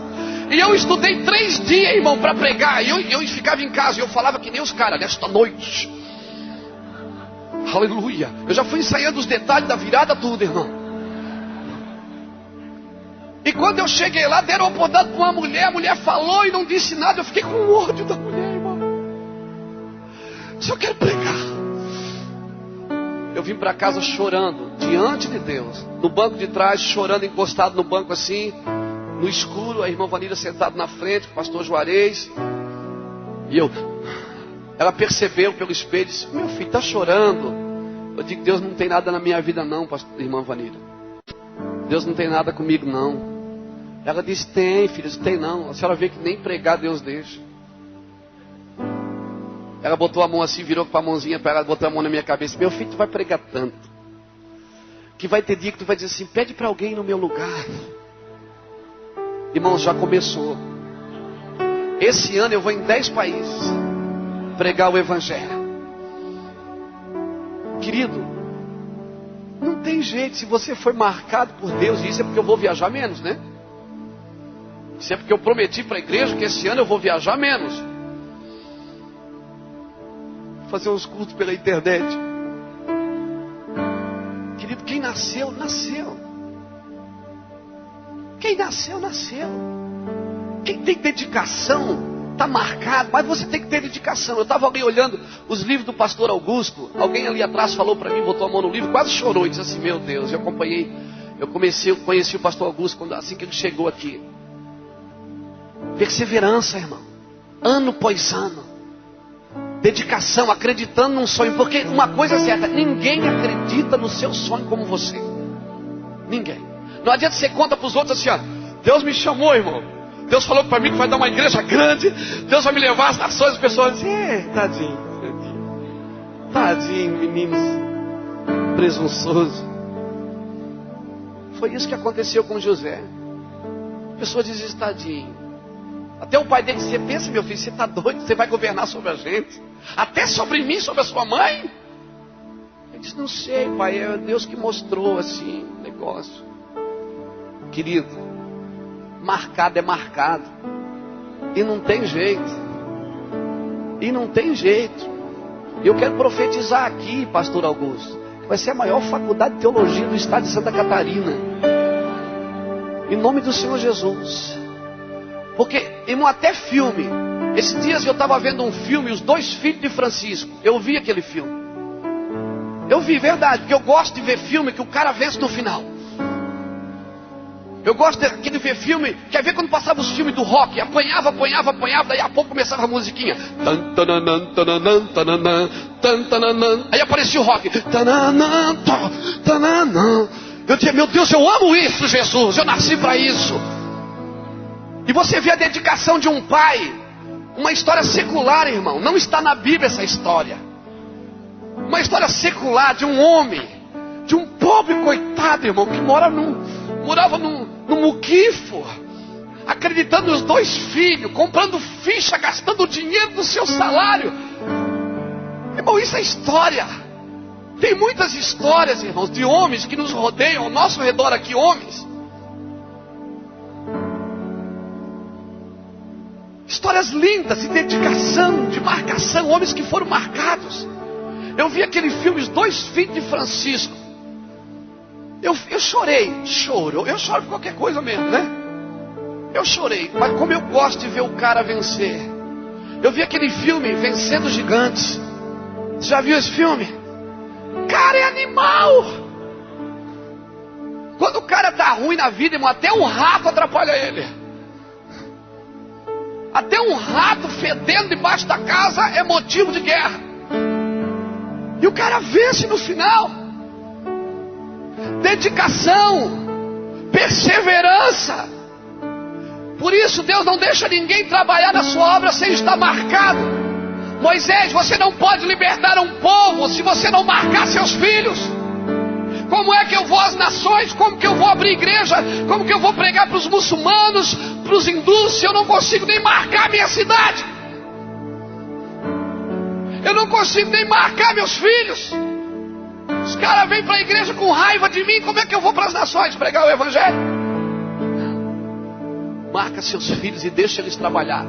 E eu estudei 3 dias, irmão, para pregar. E eu ficava em casa e eu falava que nem os caras: nesta noite. Aleluia. Eu já fui ensaiando os detalhes da virada, tudo, irmão. E quando eu cheguei lá, deram uma oportunidade para uma mulher. A mulher falou e não disse nada. Eu fiquei com ódio da mulher, irmão. Só quero pregar. Eu vim para casa chorando, diante de Deus, no banco de trás, chorando, encostado no banco assim, no escuro, a irmã Vanilla sentada na frente, o pastor Juarez. E ela percebeu pelo espelho, disse: meu filho, está chorando. Eu digo: Deus não tem nada na minha vida não, irmã Vanilla. Deus não tem nada comigo não. Ela disse: tem, filho, tem não. A senhora vê que nem pregar Deus deixa. Ela botou a mão assim, virou com a mãozinha para ela, botou a mão na minha cabeça: meu filho, tu vai pregar tanto, que vai ter dia que tu vai dizer assim: pede para alguém no meu lugar. Irmãos, já começou. Esse ano eu vou em 10 países pregar o evangelho. Querido, não tem jeito. Se você foi marcado por Deus, isso é porque eu vou viajar menos, né? Isso é porque eu prometi para a igreja que esse ano eu vou viajar menos. Fazer uns cultos pela internet. Querido, quem nasceu, nasceu. Quem nasceu, nasceu. Quem tem dedicação, está marcado. Mas você tem que ter dedicação. Eu estava ali olhando os livros do pastor Augusto. Alguém ali atrás falou para mim, botou a mão no livro, quase chorou e disse assim: meu Deus, eu conheci o pastor Augusto assim que ele chegou aqui. Perseverança, irmão. Ano após ano. Dedicação, acreditando num sonho. Porque uma coisa é certa: ninguém acredita no seu sonho como você. Ninguém. Não adianta você conta para os outros assim: ó, Deus me chamou, irmão. Deus falou para mim que vai dar uma igreja grande. Deus vai me levar às nações. As pessoas dizem: tadinho, tadinho, menino presunçoso. Foi isso que aconteceu com José. A pessoa diz: tadinho. Até o pai dele disse: você pensa, meu filho, você está doido? Você vai governar sobre a gente? Até sobre mim, sobre a sua mãe? Ele disse: não sei, pai, é Deus que mostrou assim o negócio. Querido, marcado é marcado. E não tem jeito. E não tem jeito. Eu quero profetizar aqui, pastor Augusto, que vai ser a maior faculdade de teologia do estado de Santa Catarina. Em nome do Senhor Jesus. Porque, irmão, até filme. Esses dias eu estava vendo um filme, Os Dois Filhos de Francisco. Eu vi aquele filme. Eu vi, verdade. Porque eu gosto de ver filme que o cara vence no final. Eu gosto de ver filme. Quer ver quando passava os filmes do rock? Apanhava. Daí a pouco começava a musiquinha. Aí aparecia o rock. Eu dizia: meu Deus, eu amo isso, Jesus. Eu nasci para isso. E você vê a dedicação de um pai. Uma história secular, irmão. Não está na Bíblia essa história. Uma história secular de um homem, de um pobre coitado, irmão, que morava num muquifo, acreditando nos 2 filhos, comprando ficha, gastando o dinheiro do seu salário. Irmão, isso é história. Tem muitas histórias, irmãos, de homens que nos rodeiam, ao nosso redor aqui, homens. Histórias lindas de dedicação, de marcação, homens que foram marcados. Eu vi aquele filme, Os Dois Filhos de Francisco. Eu chorei, eu choro por qualquer coisa mesmo, né? Eu chorei, mas como eu gosto de ver o cara vencer. Eu vi aquele filme, Vencendo Gigantes. Você já viu esse filme? Cara, é animal. Quando o cara tá ruim na vida, irmão, até um rato atrapalha ele. Até um rato fedendo debaixo da casa é motivo de guerra. E o cara vence no final. Dedicação, perseverança. Por isso Deus não deixa ninguém trabalhar na sua obra sem estar marcado. Moisés, você não pode libertar um povo se você não marcar seus filhos. Como é que eu vou às nações? Como que eu vou abrir igreja? Como que eu vou pregar para os muçulmanos, para os hindus, se eu não consigo nem marcar minha cidade? Eu não consigo nem marcar meus filhos. Os caras vêm para a igreja com raiva de mim. Como é que eu vou para as nações pregar o evangelho? Marca seus filhos e deixa eles trabalhar.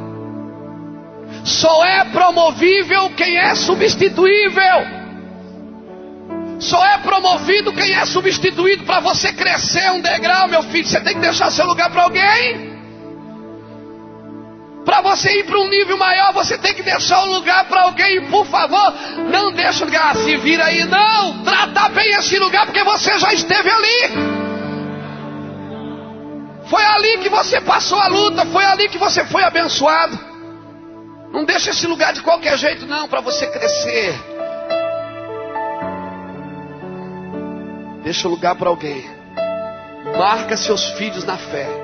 Só é promovível quem é substituível. Só é promovido quem é substituído. Para você crescer um degrau, meu filho, você tem que deixar seu lugar para alguém. Para você ir para um nível maior, você tem que deixar o lugar para alguém. Por favor, não deixa o lugar, se vira aí. Não, trata bem esse lugar, porque você já esteve ali. Foi ali que você passou a luta, foi ali que você foi abençoado. Não deixa esse lugar de qualquer jeito, não, para você crescer. Deixa o lugar para alguém. Marca seus filhos na fé.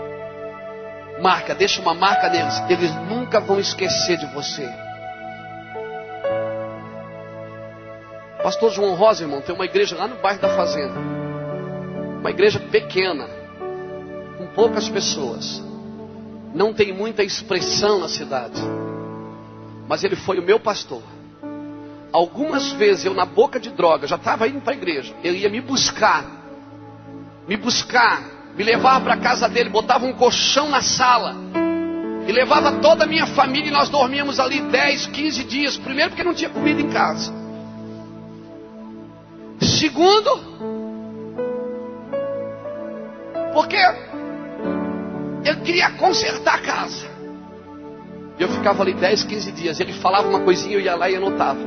Marca, deixa uma marca neles. Eles nunca vão esquecer de você. Pastor João Rosa, irmão, tem uma igreja lá no bairro da Fazenda. Uma igreja pequena, com poucas pessoas. Não tem muita expressão na cidade. Mas ele foi o meu pastor. Algumas vezes eu na boca de droga, já estava indo para a igreja. Ele ia me buscar, me levava para a casa dele, botava um colchão na sala. E levava toda a minha família e nós dormíamos ali 10, 15 dias. Primeiro porque não tinha comida em casa. Segundo, porque ele queria consertar a casa. Eu ficava ali 10, 15 dias. Ele falava uma coisinha, eu ia lá e anotava.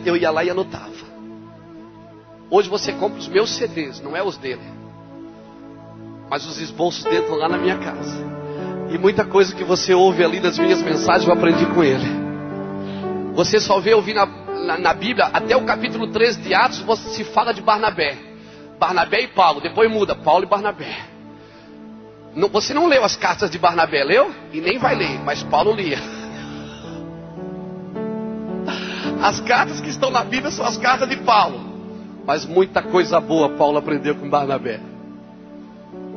Eu ia lá e anotava. Hoje você compra os meus CDs, não é os dele. Mas os esboços dele estão lá na minha casa. E muita coisa que você ouve ali das minhas mensagens eu aprendi com ele. Você só vê ouvir na Bíblia, até o capítulo 13 de Atos, se fala de Barnabé. Barnabé e Paulo, depois muda, Paulo e Barnabé. Você não leu as cartas de Barnabé, leu? E nem vai ler, mas Paulo lia. As cartas que estão na Bíblia são as cartas de Paulo. Mas muita coisa boa Paulo aprendeu com Barnabé.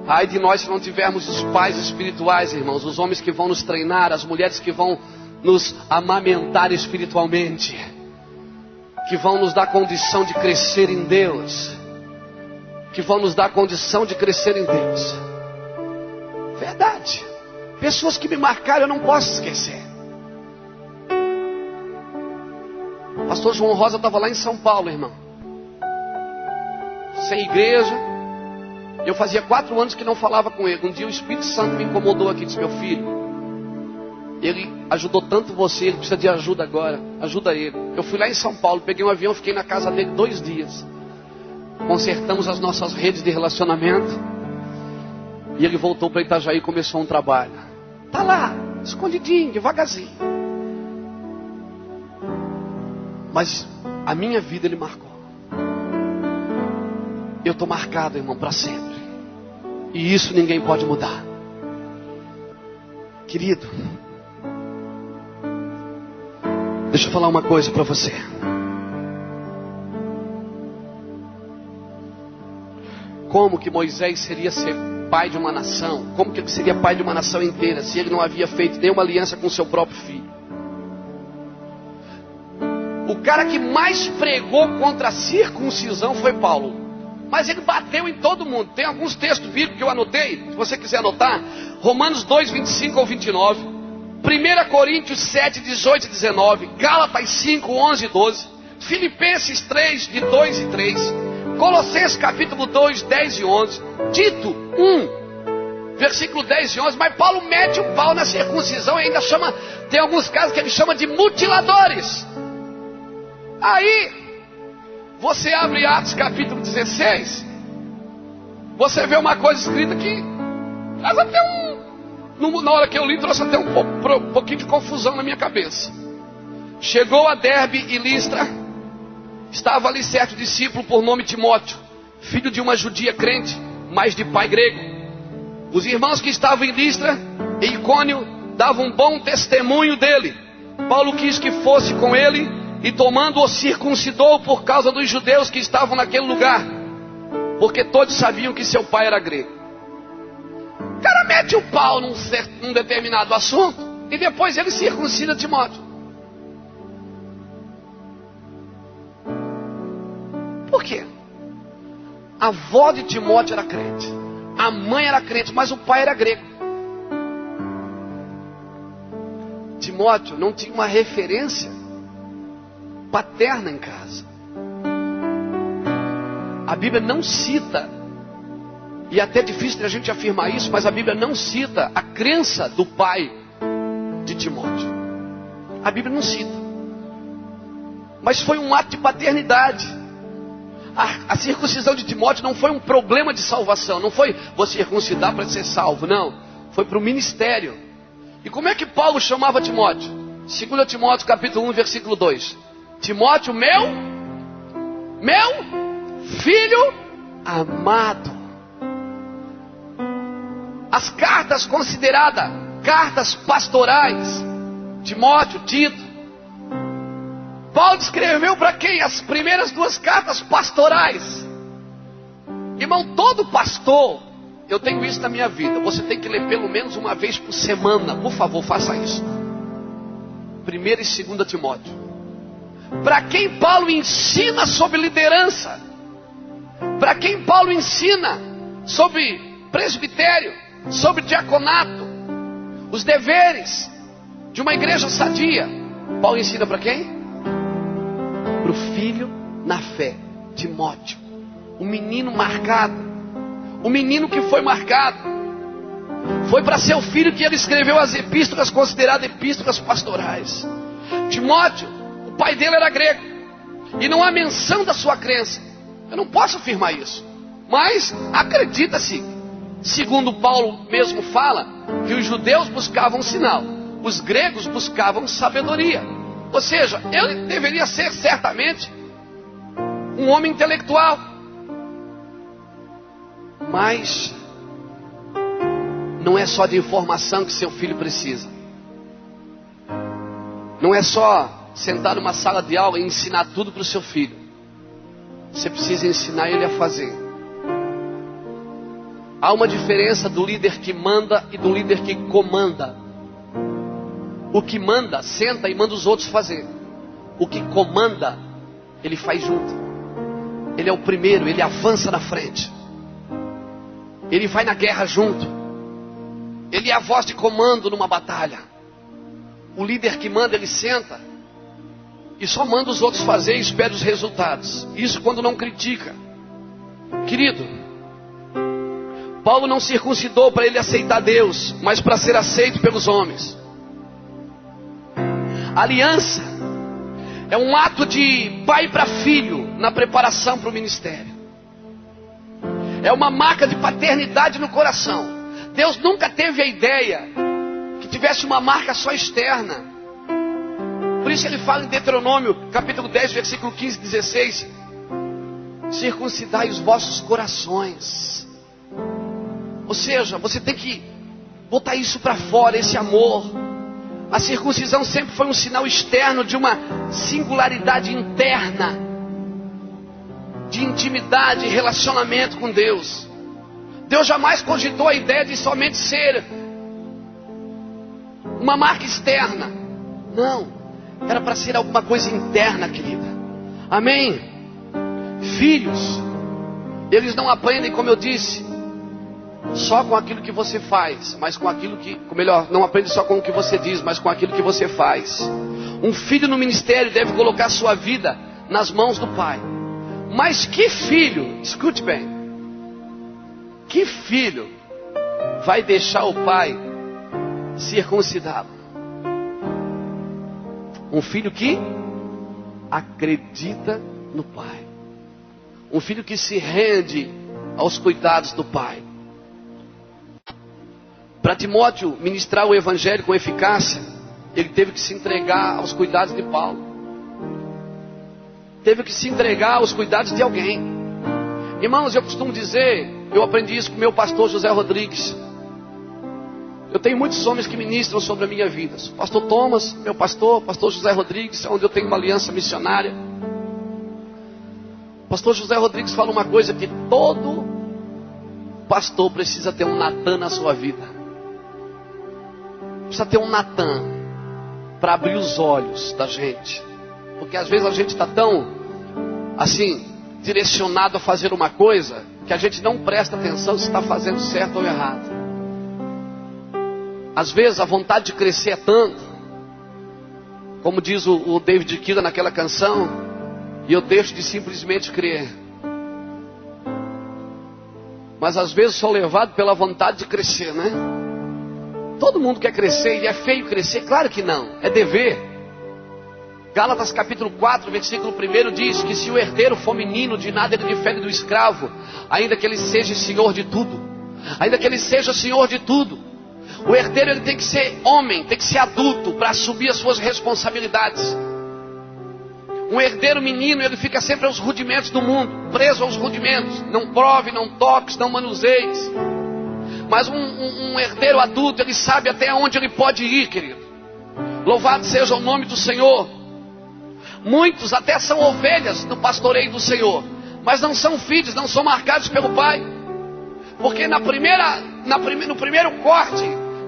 Ai de nós se não tivermos os pais espirituais, irmãos. Os homens que vão nos treinar, as mulheres que vão nos amamentar espiritualmente, que vão nos dar condição de crescer em Deus, que vão nos dar condição de crescer em Deus. Verdade. Pessoas que me marcaram eu não posso esquecer. Pastor João Rosa estava lá em São Paulo, irmão, sem igreja. Eu fazia 4 anos que não falava com ele. Um dia o Espírito Santo me incomodou aqui, disse: meu filho, ele ajudou tanto você, ele precisa de ajuda agora, ajuda ele. Eu fui lá em São Paulo, peguei um avião, fiquei na casa dele 2 dias. Consertamos as nossas redes de relacionamento. E ele voltou para Itajaí e começou um trabalho. Está lá, escondidinho, devagarzinho. Mas a minha vida ele marcou. Eu estou marcado, irmão, para sempre. E isso ninguém pode mudar. Querido, deixa eu falar uma coisa para você. Como que Moisés seria ser pai de uma nação? Como que ele seria pai de uma nação inteira se ele não havia feito nenhuma aliança com seu próprio filho? O cara que mais pregou contra a circuncisão foi Paulo. Mas ele bateu em todo mundo. Tem alguns textos bíblicos que eu anotei, se você quiser anotar. Romanos 2, 25 ao 29. 1 Coríntios 7, 18 e 19. Gálatas 5, 11 e 12. Filipenses 3, de 2 e 3. Colossenses capítulo 2, 10 e 11. Tito 1, versículo 10 e 11. Mas Paulo mete o pau na circuncisão e ainda chama, tem alguns casos que ele chama de mutiladores. Aí você abre Atos capítulo 16, você vê uma coisa escrita que faz até na hora que eu li, trouxe até um pouquinho de confusão na minha cabeça. Chegou a Derbe e Listra, estava ali certo discípulo por nome Timóteo, filho de uma judia crente, mas de pai grego. Os irmãos que estavam em Listra e Icônio davam um bom testemunho dele. Paulo quis que fosse com ele e tomando-o circuncidou por causa dos judeus que estavam naquele lugar, porque todos sabiam que seu pai era grego. O cara mete o pau num determinado assunto e depois ele circuncida Timóteo. Por quê? A avó de Timóteo era crente, a mãe era crente, mas o pai era grego. Timóteo não tinha uma referência paterna em casa. A Bíblia não cita, e é até difícil a gente afirmar isso, mas a Bíblia não cita a crença do pai de Timóteo. A Bíblia não cita. Mas foi um ato de paternidade. A circuncisão de Timóteo não foi um problema de salvação. Não foi você circuncidar para ser salvo. Não. Foi para o ministério. E como é que Paulo chamava Timóteo? 2 Timóteo capítulo 1, versículo 2. Timóteo, meu filho amado. As cartas consideradas cartas pastorais, Timóteo, Tito, Paulo escreveu para quem? As primeiras 2 cartas pastorais. Irmão, todo pastor, eu tenho isso na minha vida, você tem que ler pelo menos uma vez por semana. Por favor, faça isso. 1 e 2 Timóteo. Para quem Paulo ensina sobre liderança, para quem Paulo ensina sobre presbitério, sobre diaconato, os deveres de uma igreja sadia, Paulo ensina para quem? Para o filho na fé, Timóteo, o menino marcado, o menino que foi marcado. Foi para seu filho que ele escreveu as epístolas consideradas epístolas pastorais. Timóteo, o pai dele era grego, e não há menção da sua crença. Eu não posso afirmar isso, mas acredita-se, segundo Paulo mesmo fala, que os judeus buscavam sinal, os gregos buscavam sabedoria. Ou seja, ele deveria ser certamente um homem intelectual. Mas não é só de informação que seu filho precisa. Não é só sentar numa sala de aula e ensinar tudo para o seu filho. Você precisa ensinar ele a fazer. Há uma diferença do líder que manda e do líder que comanda. O que manda, senta e manda os outros fazer. O que comanda, ele faz junto. Ele é o primeiro, ele avança na frente. Ele vai na guerra junto. Ele é a voz de comando numa batalha. O líder que manda, ele senta e só manda os outros fazer e espera os resultados. Isso quando não critica. Querido, Paulo não circuncidou para ele aceitar Deus, mas para ser aceito pelos homens. Aliança é um ato de pai para filho na preparação para o ministério. É uma marca de paternidade no coração. Deus nunca teve a ideia que tivesse uma marca só externa. Por isso ele fala em Deuteronômio capítulo 10, versículo 15 e 16: circuncidai os vossos corações. Ou seja, você tem que botar isso para fora, esse amor. A circuncisão sempre foi um sinal externo de uma singularidade interna, de intimidade e relacionamento com Deus. Deus jamais cogitou a ideia de somente ser uma marca externa. Não, era para ser alguma coisa interna, querida. Amém? Filhos, eles não aprendem, como eu disse, só com aquilo que você faz, mas com aquilo que, ou melhor, não aprende só com o que você diz, mas com aquilo que você faz. Um filho no ministério deve colocar sua vida nas mãos do pai. Mas que filho, escute bem, que filho vai deixar o pai circuncidá-lo? Um filho que acredita no pai. Um filho que se rende aos cuidados do pai. Para Timóteo ministrar o evangelho com eficácia, ele teve que se entregar aos cuidados de Paulo. Teve que se entregar aos cuidados de alguém. Irmãos, eu costumo dizer, eu aprendi isso com meu pastor José Rodrigues. Eu tenho muitos homens que ministram sobre a minha vida. Pastor Thomas, meu pastor, pastor José Rodrigues, onde eu tenho uma aliança missionária. Pastor José Rodrigues fala uma coisa que todo pastor precisa ter um Natan na sua vida. Precisa ter um Natan para abrir os olhos da gente. Porque às vezes a gente está tão assim, direcionado a fazer uma coisa, que a gente não presta atenção se está fazendo certo ou errado. Às vezes a vontade de crescer é tanto, como diz o David Killa naquela canção, e eu deixo de simplesmente crer. Mas às vezes sou levado pela vontade de crescer, né? todo mundo quer crescer e é feio crescer? Claro que não, é dever. Gálatas capítulo 4, versículo 1 diz que se o herdeiro for menino, de nada ele difere do escravo, ainda que ele seja senhor de tudo. Ainda que ele seja senhor de tudo. O herdeiro ele tem que ser homem, tem que ser adulto para assumir as suas responsabilidades. Um herdeiro menino, ele fica sempre aos rudimentos do mundo, preso aos rudimentos. Não prove, não toques, não manuseies. Mas um herdeiro adulto, ele sabe até onde ele pode ir, querido. Louvado seja o nome do Senhor. Muitos até são ovelhas do pastoreio do Senhor, mas não são filhos, não são marcados pelo Pai. Porque no primeiro corte,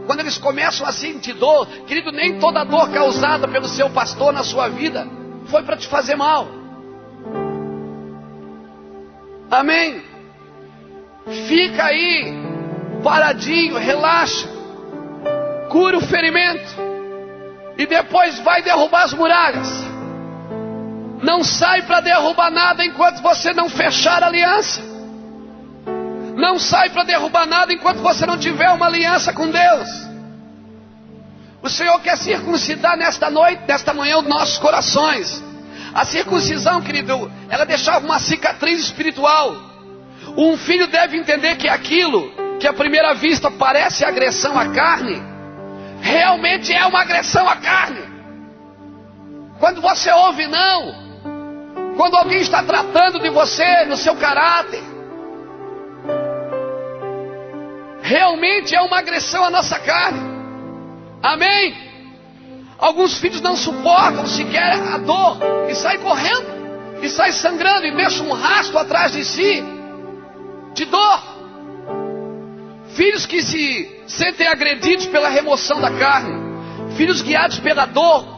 quando eles começam a sentir dor, querido, nem toda dor causada pelo seu pastor na sua vida foi para te fazer mal. Amém? Fica aí, paradinho, relaxa, cura o ferimento, e depois vai derrubar as muralhas. Não sai para derrubar nada enquanto você não fechar a aliança. Não sai para derrubar nada enquanto você não tiver uma aliança com Deus. O Senhor quer circuncidar nesta noite, nesta manhã, os nossos corações. A circuncisão, querido, ela deixava uma cicatriz espiritual. Um filho deve entender que aquilo que à primeira vista parece agressão à carne, realmente é uma agressão à carne. Quando você ouve não, quando alguém está tratando de você, no seu caráter, realmente é uma agressão à nossa carne. Amém? Alguns filhos não suportam sequer a dor e saem correndo, e saem sangrando e deixam um rastro atrás de si de dor. Filhos que se sentem agredidos pela remoção da carne, filhos guiados pela dor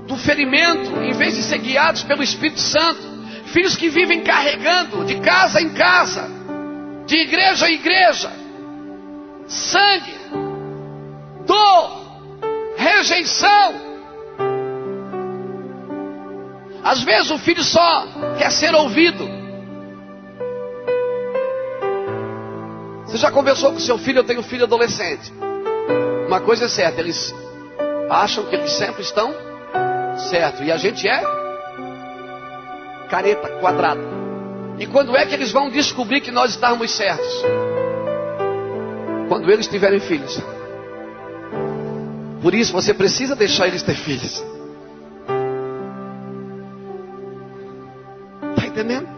do ferimento, em vez de ser guiados pelo Espírito Santo, filhos que vivem carregando de casa em casa, de igreja em igreja, sangue, dor, rejeição. Às vezes o filho só quer ser ouvido. Você já conversou com seu filho? Eu tenho um filho adolescente. Uma coisa é certa, eles acham que eles sempre estão certo, e a gente é careta, quadrado. E quando é que eles vão descobrir que nós estamos certos? Quando eles tiverem filhos. Por isso você precisa deixar eles ter filhos. Está entendendo?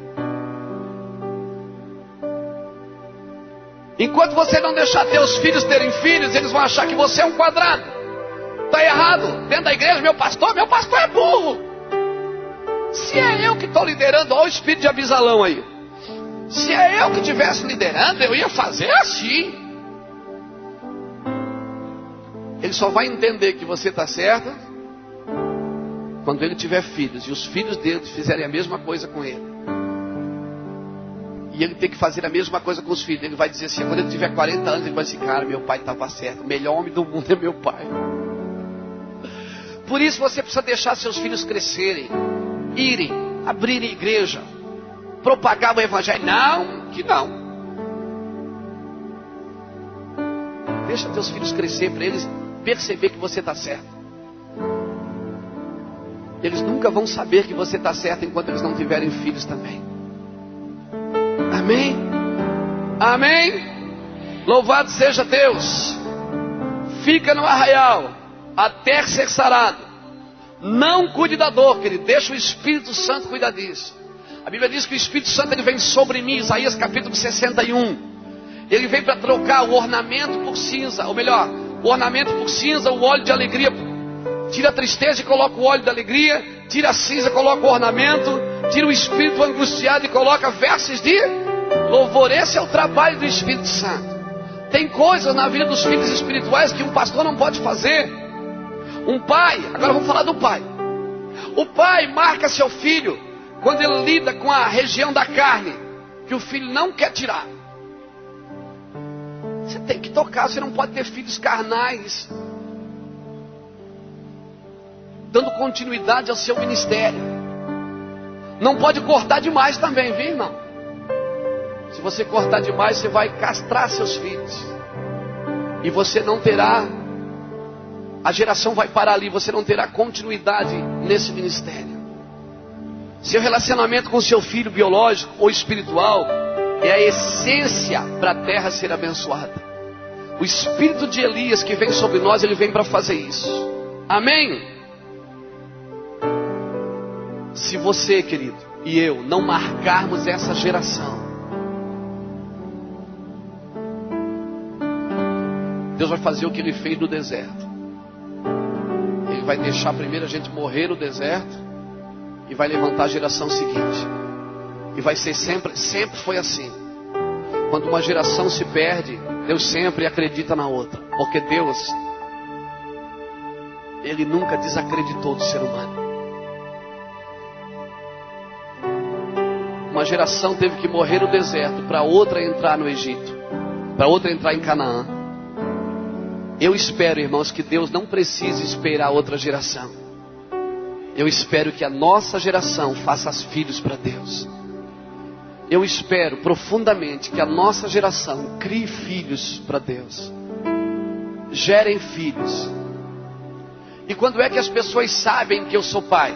Enquanto você não deixar teus filhos terem filhos, eles vão achar que você é um quadrado. Está errado. Dentro da igreja, meu pastor é burro. Se é eu que estou liderando, olha o espírito de Abisalão aí. Se é eu que estivesse liderando, eu ia fazer assim. Ele só vai entender que você está certo quando ele tiver filhos, e os filhos dele fizerem a mesma coisa com ele. E ele tem que fazer a mesma coisa com os filhos. Ele vai dizer assim, quando ele tiver 40 anos, ele vai dizer, cara, meu pai estava certo, o melhor homem do mundo é meu pai. Por isso você precisa deixar seus filhos crescerem, irem, abrirem igreja, propagar o evangelho. Não, que não. Deixa teus filhos crescer para eles perceber que você está certo. Eles nunca vão saber que você está certo enquanto eles não tiverem filhos também. Amém? Amém? Louvado seja Deus. Fica no arraial até ser sarado. Não cuide da dor, querido. Deixa o Espírito Santo cuidar disso. A Bíblia diz que o Espírito Santo ele vem sobre mim. Isaías capítulo 61. Ele vem para trocar o ornamento por cinza. Ou melhor, o ornamento por cinza, o óleo de alegria. Tira a tristeza e coloca o óleo da alegria. Tira a cinza e coloca o ornamento. Tira o espírito angustiado e coloca vestes de louvor. Esse é o trabalho do Espírito Santo. Tem coisas na vida dos filhos espirituais que um pastor não pode fazer. Um pai, agora vamos falar do pai. O pai marca seu filho quando ele lida com a região da carne que o filho não quer tirar. Você tem que tocar, você não pode ter filhos carnais dando continuidade ao seu ministério. Não pode cortar demais também, viu, irmão? Se você cortar demais, você vai castrar seus filhos. E você não terá a geração vai parar ali, você não terá continuidade nesse ministério. Seu relacionamento com seu filho biológico ou espiritual é a essência para a terra ser abençoada. O espírito de Elias que vem sobre nós, ele vem para fazer isso. Amém? Se você, querido, e eu não marcarmos essa geração, Deus vai fazer o que ele fez no deserto. Ele vai deixar primeiro a gente morrer no deserto e vai levantar a geração seguinte. E vai ser sempre foi assim. Quando uma geração se perde, Deus sempre acredita na outra. Porque Deus, Ele nunca desacreditou do ser humano. Uma geração teve que morrer no deserto para outra entrar no Egito, para outra entrar em Canaã. Eu espero, irmãos, que Deus não precise esperar outra geração. Eu espero que a nossa geração faça filhos para Deus. Eu espero profundamente que a nossa geração crie filhos para Deus. Gerem filhos. E quando é que as pessoas sabem que eu sou pai?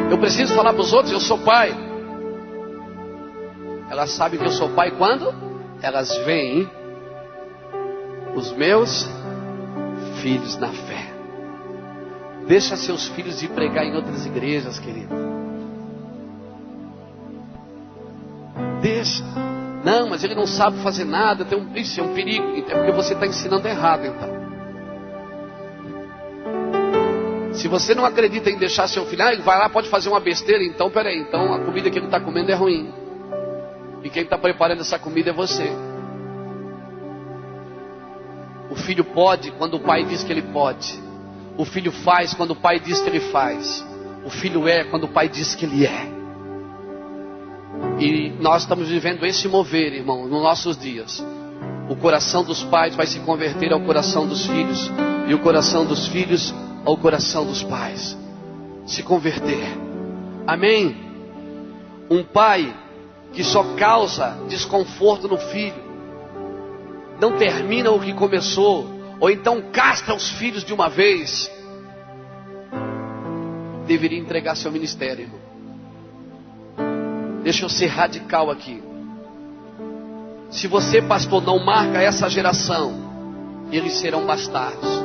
Eu preciso falar para os outros, eu sou pai. Elas sabem que eu sou pai quando? Elas veem os meus filhos na fé. Deixa seus filhos ir pregar em outras igrejas, querido. Deixa. Não, mas ele não sabe fazer nada. Isso é um perigo. É porque você está ensinando errado, então. Se você não acredita em deixar seu filho, ele vai lá, pode fazer uma besteira. Então, peraí. Então a comida que ele está comendo é ruim. E quem está preparando essa comida é você. O filho pode quando o pai diz que ele pode. O filho faz quando o pai diz que ele faz. O filho é quando o pai diz que ele é. E nós estamos vivendo esse mover, irmão, nos nossos dias. O coração dos pais vai se converter ao coração dos filhos. E o coração dos filhos ao coração dos pais. Se converter. Amém? Um pai que só causa desconforto no filho, não termina o que começou, ou então castra os filhos de uma vez, deveria entregar seu ministério, irmão. Deixa eu ser radical aqui. Se você, pastor, não marca essa geração, eles serão bastardos.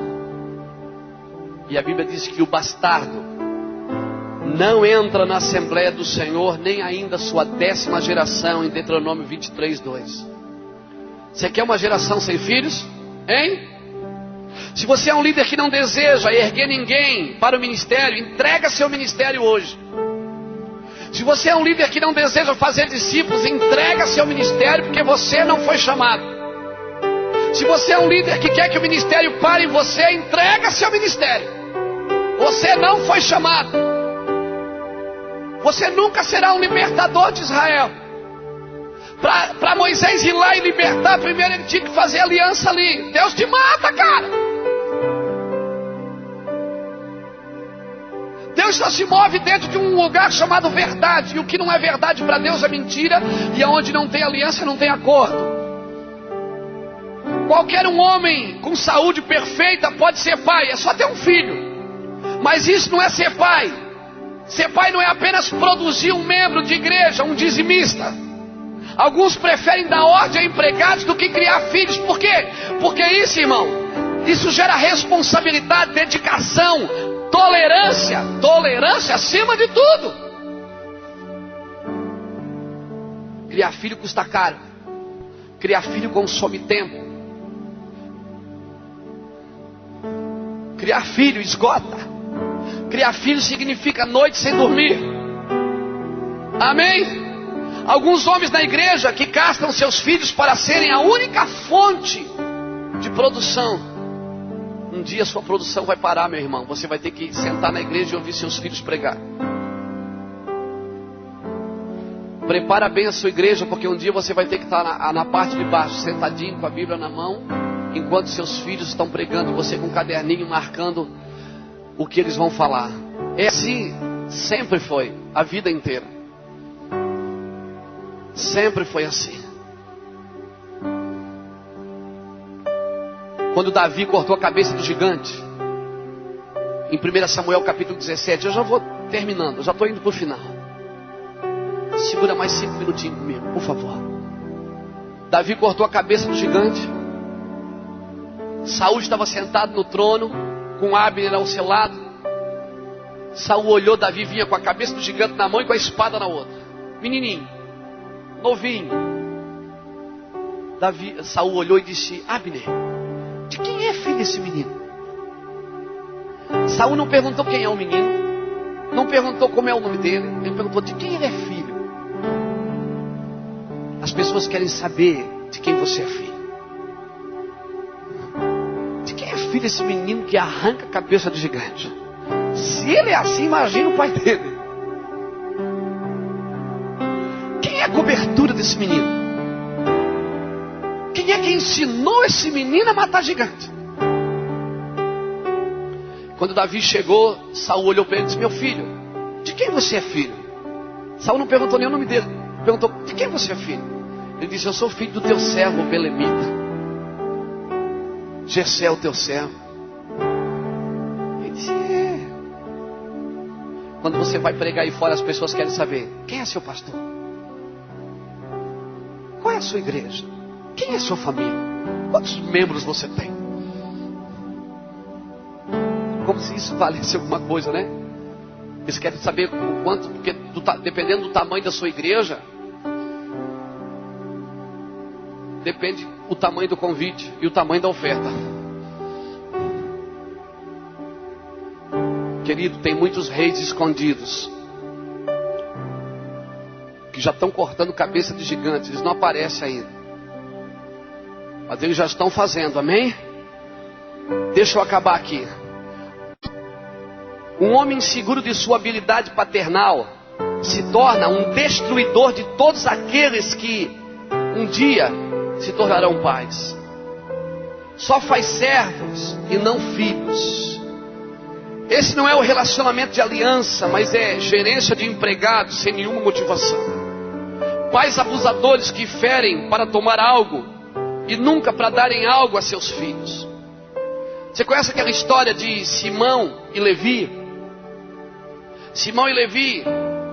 E a Bíblia diz que o bastardo não entra na Assembleia do Senhor, nem ainda sua 10ª geração, em Deuteronômio 23:2. Você quer uma geração sem filhos? Hein? Se você é um líder que não deseja erguer ninguém para o ministério, entrega seu ministério hoje. Se você é um líder que não deseja fazer discípulos, entrega seu ministério, porque você não foi chamado. Se você é um líder que quer que o ministério pare em você, entrega seu ministério. Você não foi chamado. Você nunca será um libertador de Israel. Para Moisés ir lá e libertar, primeiro ele tinha que fazer aliança ali. Deus te mata, cara. Deus só se move dentro de um lugar chamado verdade. E o que não é verdade para Deus é mentira. E aonde não tem aliança não tem acordo. Qualquer um homem com saúde perfeita pode ser pai. É só ter um filho. Mas isso não é ser pai. Ser pai não é apenas produzir um membro de igreja, um dizimista. Alguns preferem dar ordem a empregados do que criar filhos. Por quê? Porque isso, irmão, isso gera responsabilidade, dedicação, tolerância. Tolerância acima de tudo. Criar filho custa caro. Criar filho consome tempo. Criar filho esgota. Criar filho significa noite sem dormir. Amém? Alguns homens na igreja que castram seus filhos para serem a única fonte de produção. Um dia sua produção vai parar, meu irmão. Você vai ter que sentar na igreja e ouvir seus filhos pregar. Prepara bem a sua igreja, porque um dia você vai ter que estar na parte de baixo, sentadinho com a Bíblia na mão, enquanto seus filhos estão pregando e você com um caderninho marcando o que eles vão falar. É assim, sempre foi, a vida inteira. Sempre foi assim. Quando Davi cortou a cabeça do gigante, em 1 Samuel capítulo 17, eu já vou terminando, eu já estou indo para o final. Segura mais 5 minutinhos comigo, por favor. Davi cortou a cabeça do gigante. Saul estava sentado no trono, com Abner ao seu lado. Saul olhou, Davi vinha com a cabeça do gigante na mão e com a espada na outra. Menininho, novinho. Saul olhou e disse: Abner, de quem é filho esse menino? Saul não perguntou quem é o menino, não perguntou como é o nome dele, ele perguntou de quem ele é filho. As pessoas querem saber de quem você é filho. De quem é filho esse menino que arranca a cabeça do gigante? Se ele é assim, imagina o pai dele. Quem é a cobertura desse menino? Quem é que ensinou esse menino a matar gigante? Quando Davi chegou, Saul olhou para ele e disse: meu filho, de quem você é filho? Saul não perguntou nem o nome dele, perguntou: de quem você é filho? Ele disse: eu sou filho do teu servo belemita, Jessé, o teu servo. Ele disse: é. Quando você vai pregar aí fora, as pessoas querem saber: quem é seu pastor? Qual é a sua igreja? Quem é sua família? Quantos membros você tem? Como se isso valesse alguma coisa, né? Eles querem saber o quanto, porque dependendo do tamanho da sua igreja, depende o tamanho do convite e o tamanho da oferta. Querido, tem muitos reis escondidos que já estão cortando cabeça de gigantes. Eles não aparecem ainda, mas eles já estão fazendo, amém? Deixa eu acabar aqui. Um homem inseguro de sua habilidade paternal se torna um destruidor de todos aqueles que um dia se tornarão pais. Só faz servos e não filhos. Esse não é o relacionamento de aliança, mas é gerência de empregados sem nenhuma motivação. Pais abusadores que ferem para tomar algo e nunca para darem algo a seus filhos. Você conhece aquela história de Simão e Levi? Simão e Levi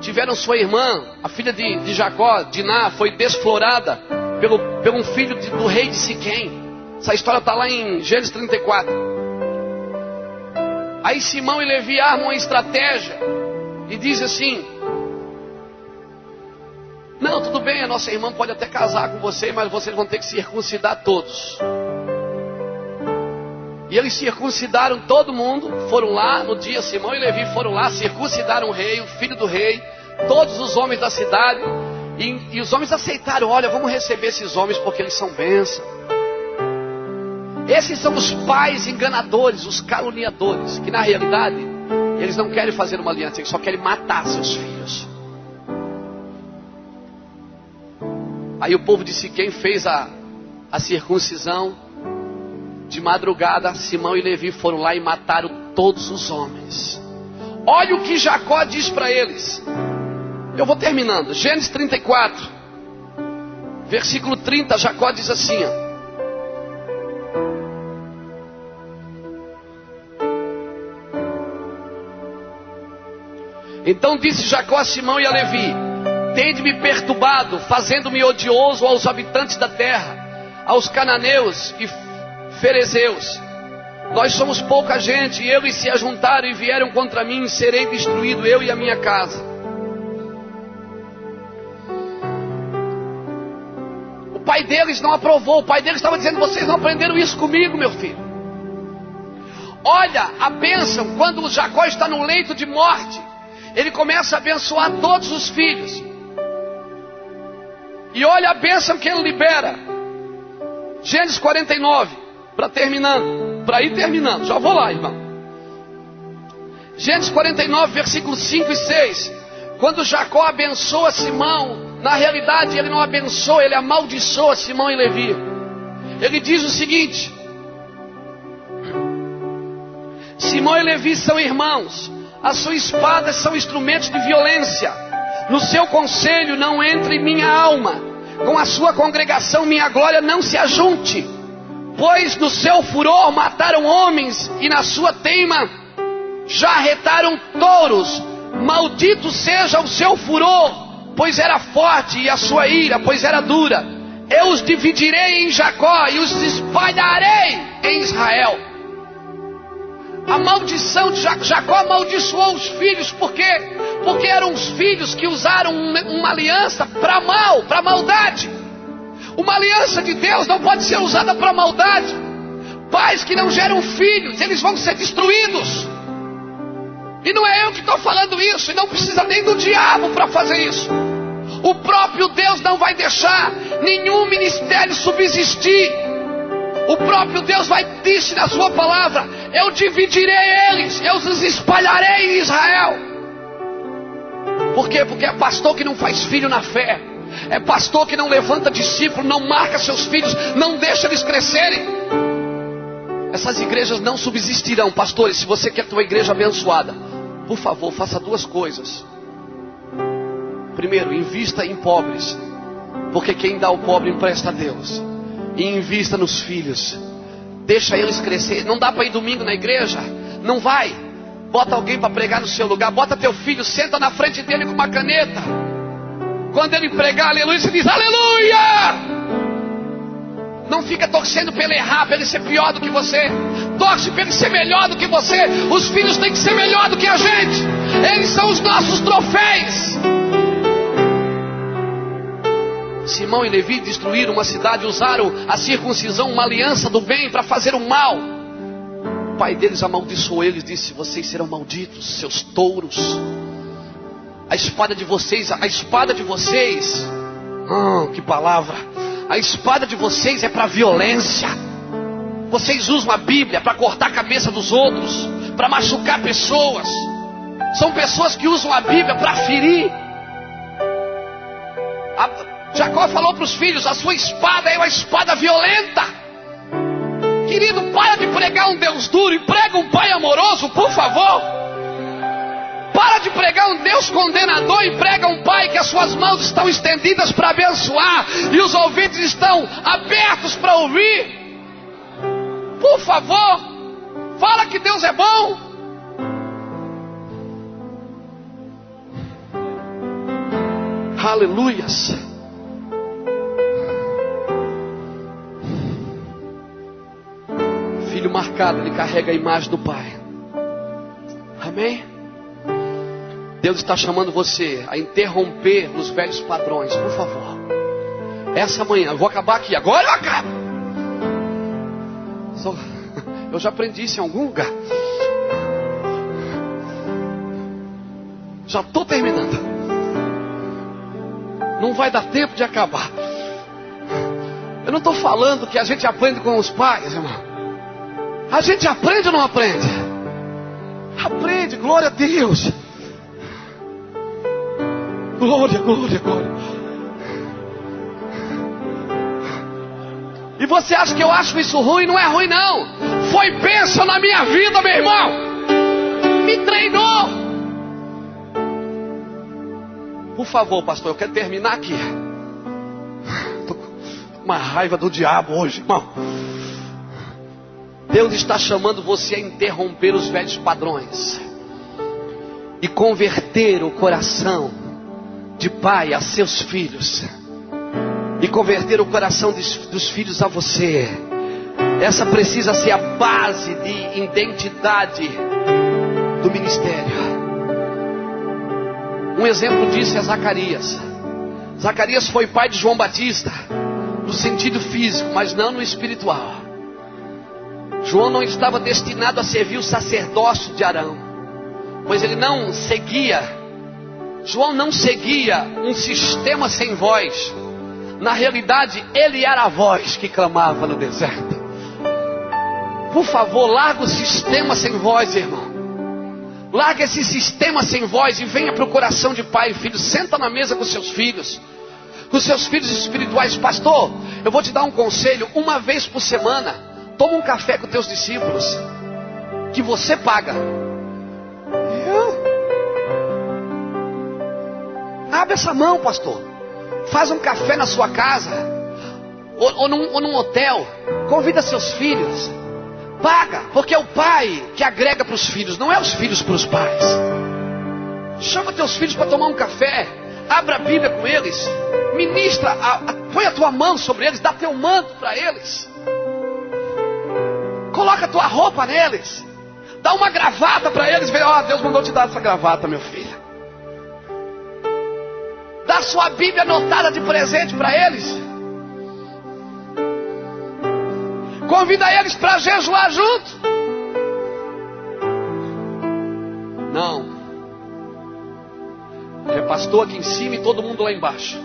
tiveram sua irmã, a filha de Jacó, Diná, foi desflorada pelo um filho do rei de Siquém. Essa história está lá em Gênesis 34. Aí Simão e Levi armam uma estratégia e dizem assim: não, tudo bem, a nossa irmã pode até casar com você, mas vocês vão ter que circuncidar todos. E eles circuncidaram todo mundo, foram lá no dia, Simão e Levi foram lá, circuncidaram o rei, o filho do rei, todos os homens da cidade, e os homens aceitaram: olha, vamos receber esses homens porque eles são bênção. Esses são os pais enganadores, os caluniadores, que na realidade, eles não querem fazer uma aliança, eles só querem matar seus filhos. Aí o povo de Siquém fez a circuncisão. De madrugada, Simão e Levi foram lá e mataram todos os homens. Olha o que Jacó diz para eles. Eu vou terminando. Gênesis 34, versículo 30, Jacó diz assim, ó: então disse Jacó a Simão e a Levi: tende-me perturbado, fazendo-me odioso aos habitantes da terra, aos cananeus e ferezeus. Nós somos pouca gente, e eles se ajuntaram e vieram contra mim, serei destruído, eu e a minha casa. O pai deles não aprovou. O pai deles estava dizendo: vocês não aprenderam isso comigo, meu filho. Olha a bênção. Quando Jacó está no leito de morte, ele começa a abençoar todos os filhos. E olha a bênção que ele libera. Gênesis 49. Para ir terminando, já vou lá, irmão. Gênesis 49, versículos 5 e 6. Quando Jacó abençoa Simão, na realidade ele não abençoa, ele amaldiçoa Simão e Levi. Ele diz o seguinte: Simão e Levi são irmãos, as suas espadas são instrumentos de violência. No seu conselho não entre minha alma, com a sua congregação minha glória não se ajunte. Pois no seu furor mataram homens, e na sua teima já retaram touros. Maldito seja o seu furor, pois era forte, e a sua ira, pois era dura. Eu os dividirei em Jacó e os espalharei em Israel. A maldição de Jacó amaldiçoou os filhos. Por quê? Porque eram os filhos que usaram uma aliança para mal, para maldade. Uma aliança de Deus não pode ser usada para maldade. Pais que não geram filhos, eles vão ser destruídos. E não é eu que estou falando isso, e não precisa nem do diabo para fazer isso. O próprio Deus não vai deixar nenhum ministério subsistir. O próprio Deus disse na sua palavra: eu dividirei eles, eu os espalharei em Israel. Por quê? Porque é pastor que não faz filho na fé. É pastor que não levanta discípulo, não marca seus filhos, não deixa eles crescerem. Essas igrejas não subsistirão. Pastores, se você quer ter uma igreja abençoada, por favor, faça duas coisas. Primeiro, invista em pobres, porque quem dá ao pobre empresta a Deus. E invista nos filhos, deixa eles crescer. Não dá para ir domingo na igreja? Não vai. Bota alguém para pregar no seu lugar. Bota teu filho, senta na frente dele com uma caneta. Quando ele pregar aleluia, você diz aleluia. Não fica torcendo para ele errar, para ele ser pior do que você. Torce para ele ser melhor do que você. Os filhos têm que ser melhor do que a gente. Eles são os nossos troféus. Simão e Levi destruíram uma cidade, usaram a circuncisão, uma aliança do bem, para fazer o mal. O pai deles amaldiçoou eles, disse: vocês serão malditos, seus touros. A espada de vocês, que palavra! A espada de vocês é para violência. Vocês usam a Bíblia para cortar a cabeça dos outros, para machucar pessoas. São pessoas que usam a Bíblia para ferir. Jacó falou para os filhos: a sua espada é uma espada violenta. Querido, para de pregar um Deus duro e prega um Pai amoroso, por favor. Para de pregar um Deus condenador e prega um Pai que as suas mãos estão estendidas para abençoar e os ouvidos estão abertos para ouvir. Por favor, fala que Deus é bom. Aleluias. Filho marcado, ele carrega a imagem do Pai. Amém? Deus está chamando você a interromper os velhos padrões, por favor. Essa manhã, eu vou acabar aqui, agora eu acabo. Eu já aprendi isso em algum lugar. Já estou terminando. Não vai dar tempo de acabar. Eu não estou falando que a gente aprende com os pais, irmão. A gente aprende ou não aprende? Aprende, glória a Deus. Glória, glória, glória. E você acha que eu acho isso ruim? Não é ruim não. Foi bênção na minha vida, meu irmão. Me treinou. Por favor, pastor, eu quero terminar aqui. Estou com uma raiva do diabo hoje, irmão. Deus está chamando você a interromper os velhos padrões e converter o coração de pai a seus filhos, e converter o coração dos filhos a você. Essa precisa ser a base de identidade do ministério. Um exemplo disso é Zacarias. Zacarias foi pai de João Batista no sentido físico, mas não no espiritual. João não estava destinado a servir o sacerdócio de Arão, pois ele não seguia. João não seguia um sistema sem voz. Na realidade, ele era a voz que clamava no deserto. Por favor, larga o sistema sem voz, irmão. Larga esse sistema sem voz e venha para o coração de pai e filho. Senta na mesa com seus filhos espirituais. Pastor, eu vou te dar um conselho. Uma vez por semana, toma um café com teus discípulos, que você paga. Abre essa mão, pastor. Faz um café na sua casa. ou num hotel, convida seus filhos, paga, porque é o pai que agrega para os filhos, não é os filhos para os pais. Chama teus filhos para tomar um café, abra a Bíblia com eles, ministra, põe a tua mão sobre eles, dá teu manto para eles, coloca a tua roupa neles, dá uma gravata para eles, vê, ó, Deus mandou te dar essa gravata, meu filho. Dá sua Bíblia anotada de presente para eles. Convida eles para jejuar junto. Não. É pastor aqui em cima e todo mundo lá embaixo.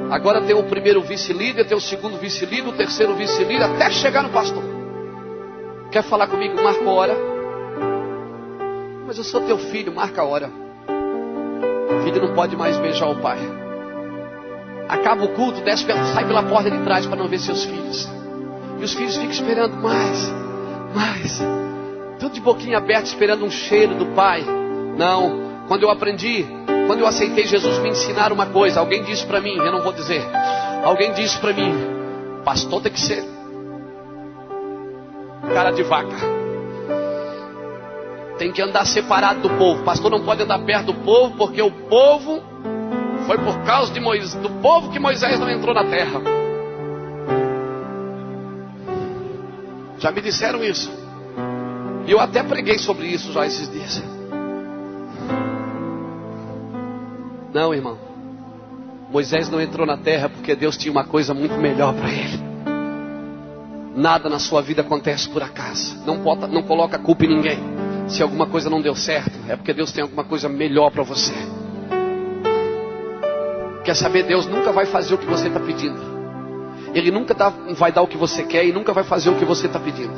Agora tem o primeiro vice-líder, tem o segundo vice-líder, o terceiro vice-líder, até chegar no pastor. Quer falar comigo? Marca a hora. Mas eu sou teu filho, marca a hora. O filho não pode mais beijar o pai. Acaba o culto, desce, sai pela porta de trás para não ver seus filhos. E os filhos ficam esperando mais. Tudo de boquinha aberta, esperando um cheiro do pai. Não, quando eu aceitei Jesus, me ensinaram uma coisa. Alguém disse para mim, eu não vou dizer. Alguém disse para mim, pastor tem que ser cara de vaca. Tem que andar separado do povo. Pastor não pode andar perto do povo, porque o povo... Foi por causa do povo que Moisés não entrou na terra. Já me disseram isso. E eu até preguei sobre isso já esses dias. Não, irmão. Moisés não entrou na terra porque Deus tinha uma coisa muito melhor para ele. Nada na sua vida acontece por acaso. Não coloca a culpa em ninguém. Se alguma coisa não deu certo, é porque Deus tem alguma coisa melhor para você. Quer saber? Deus nunca vai fazer o que você está pedindo. Ele nunca vai dar o que você quer e nunca vai fazer o que você está pedindo.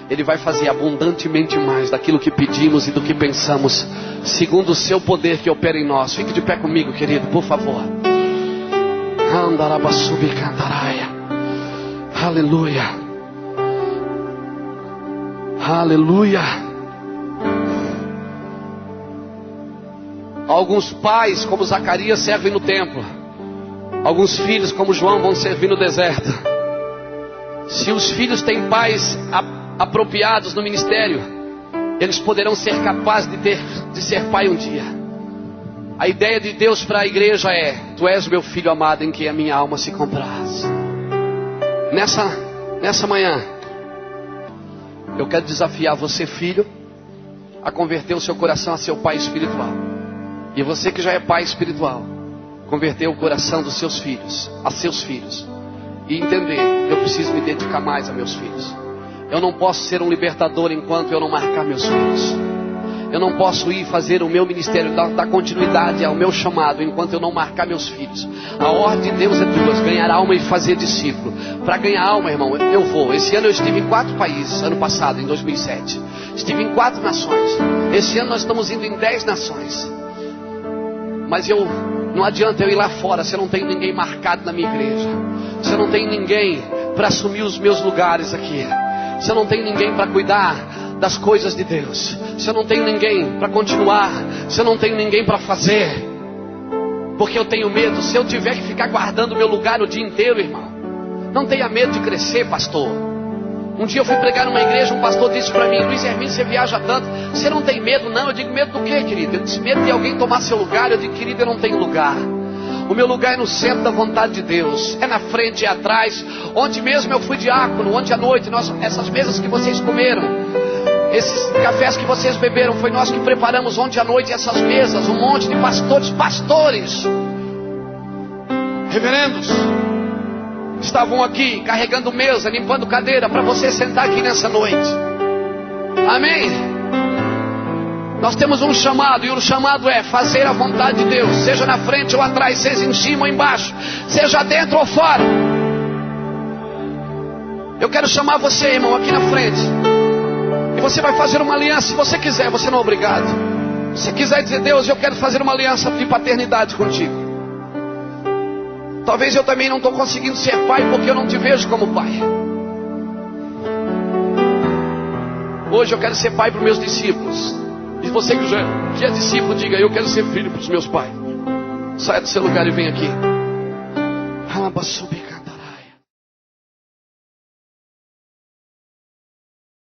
Ele vai fazer abundantemente mais daquilo que pedimos e do que pensamos, segundo o seu poder que opera em nós. Fique de pé comigo, querido, por favor. Aleluia. Aleluia. Alguns pais, como Zacarias, servem no templo. Alguns filhos, como João, vão servir no deserto. Se os filhos têm pais apropriados no ministério, eles poderão ser capazes de ser pai um dia. A ideia de Deus para a igreja é: tu és meu filho amado em quem a minha alma se compraz. Nessa manhã, eu quero desafiar você, filho, a converter o seu coração a seu pai espiritual. E você que já é pai espiritual, converter o coração dos seus filhos a seus filhos. E entender, eu preciso me dedicar mais a meus filhos. Eu não posso ser um libertador enquanto eu não marcar meus filhos. Eu não posso ir fazer o meu ministério, dar continuidade ao meu chamado, enquanto eu não marcar meus filhos. A ordem de Deus é duas: ganhar alma e fazer discípulo. Para ganhar alma, irmão, eu vou. Esse ano eu estive em 4 países, ano passado, em 2007. Estive em 4 nações. Esse ano nós estamos indo em 10 nações. Mas não adianta eu ir lá fora se eu não tenho ninguém marcado na minha igreja. Se eu não tenho ninguém para assumir os meus lugares aqui. Se eu não tenho ninguém para cuidar das coisas de Deus. Se eu não tenho ninguém para continuar. Se eu não tenho ninguém para fazer. Porque eu tenho medo. Se eu tiver que ficar guardando o meu lugar o dia inteiro, irmão, não tenha medo de crescer, pastor. Um dia eu fui pregar numa igreja, um pastor disse para mim: Luiz Hermínio, você viaja tanto, você não tem medo? Não. Eu digo: medo do quê, querido? Ele disse: medo de alguém tomar seu lugar. Eu digo: querido, eu não tenho lugar. O meu lugar é no centro da vontade de Deus. É na frente e atrás. Onde mesmo eu fui diácono, onde à noite, essas mesas que vocês comeram, esses cafés que vocês beberam, foi nós que preparamos ontem à noite essas mesas. Um monte de pastores, reverendos, estavam aqui carregando mesa, limpando cadeira para você sentar aqui nessa noite. Amém? Nós temos um chamado, e o chamado é fazer a vontade de Deus, seja na frente ou atrás, seja em cima ou embaixo, seja dentro ou fora. Eu quero chamar você, irmão, aqui na frente, e você vai fazer uma aliança. Se você quiser, você não é obrigado. Se você quiser dizer: Deus, eu quero fazer uma aliança de paternidade contigo. Talvez eu também não estou conseguindo ser pai porque eu não te vejo como pai. Hoje eu quero ser pai para os meus discípulos. E você que já é discípulo, diga: eu quero ser filho para os meus pais. Saia do seu lugar e vem aqui. Raba subi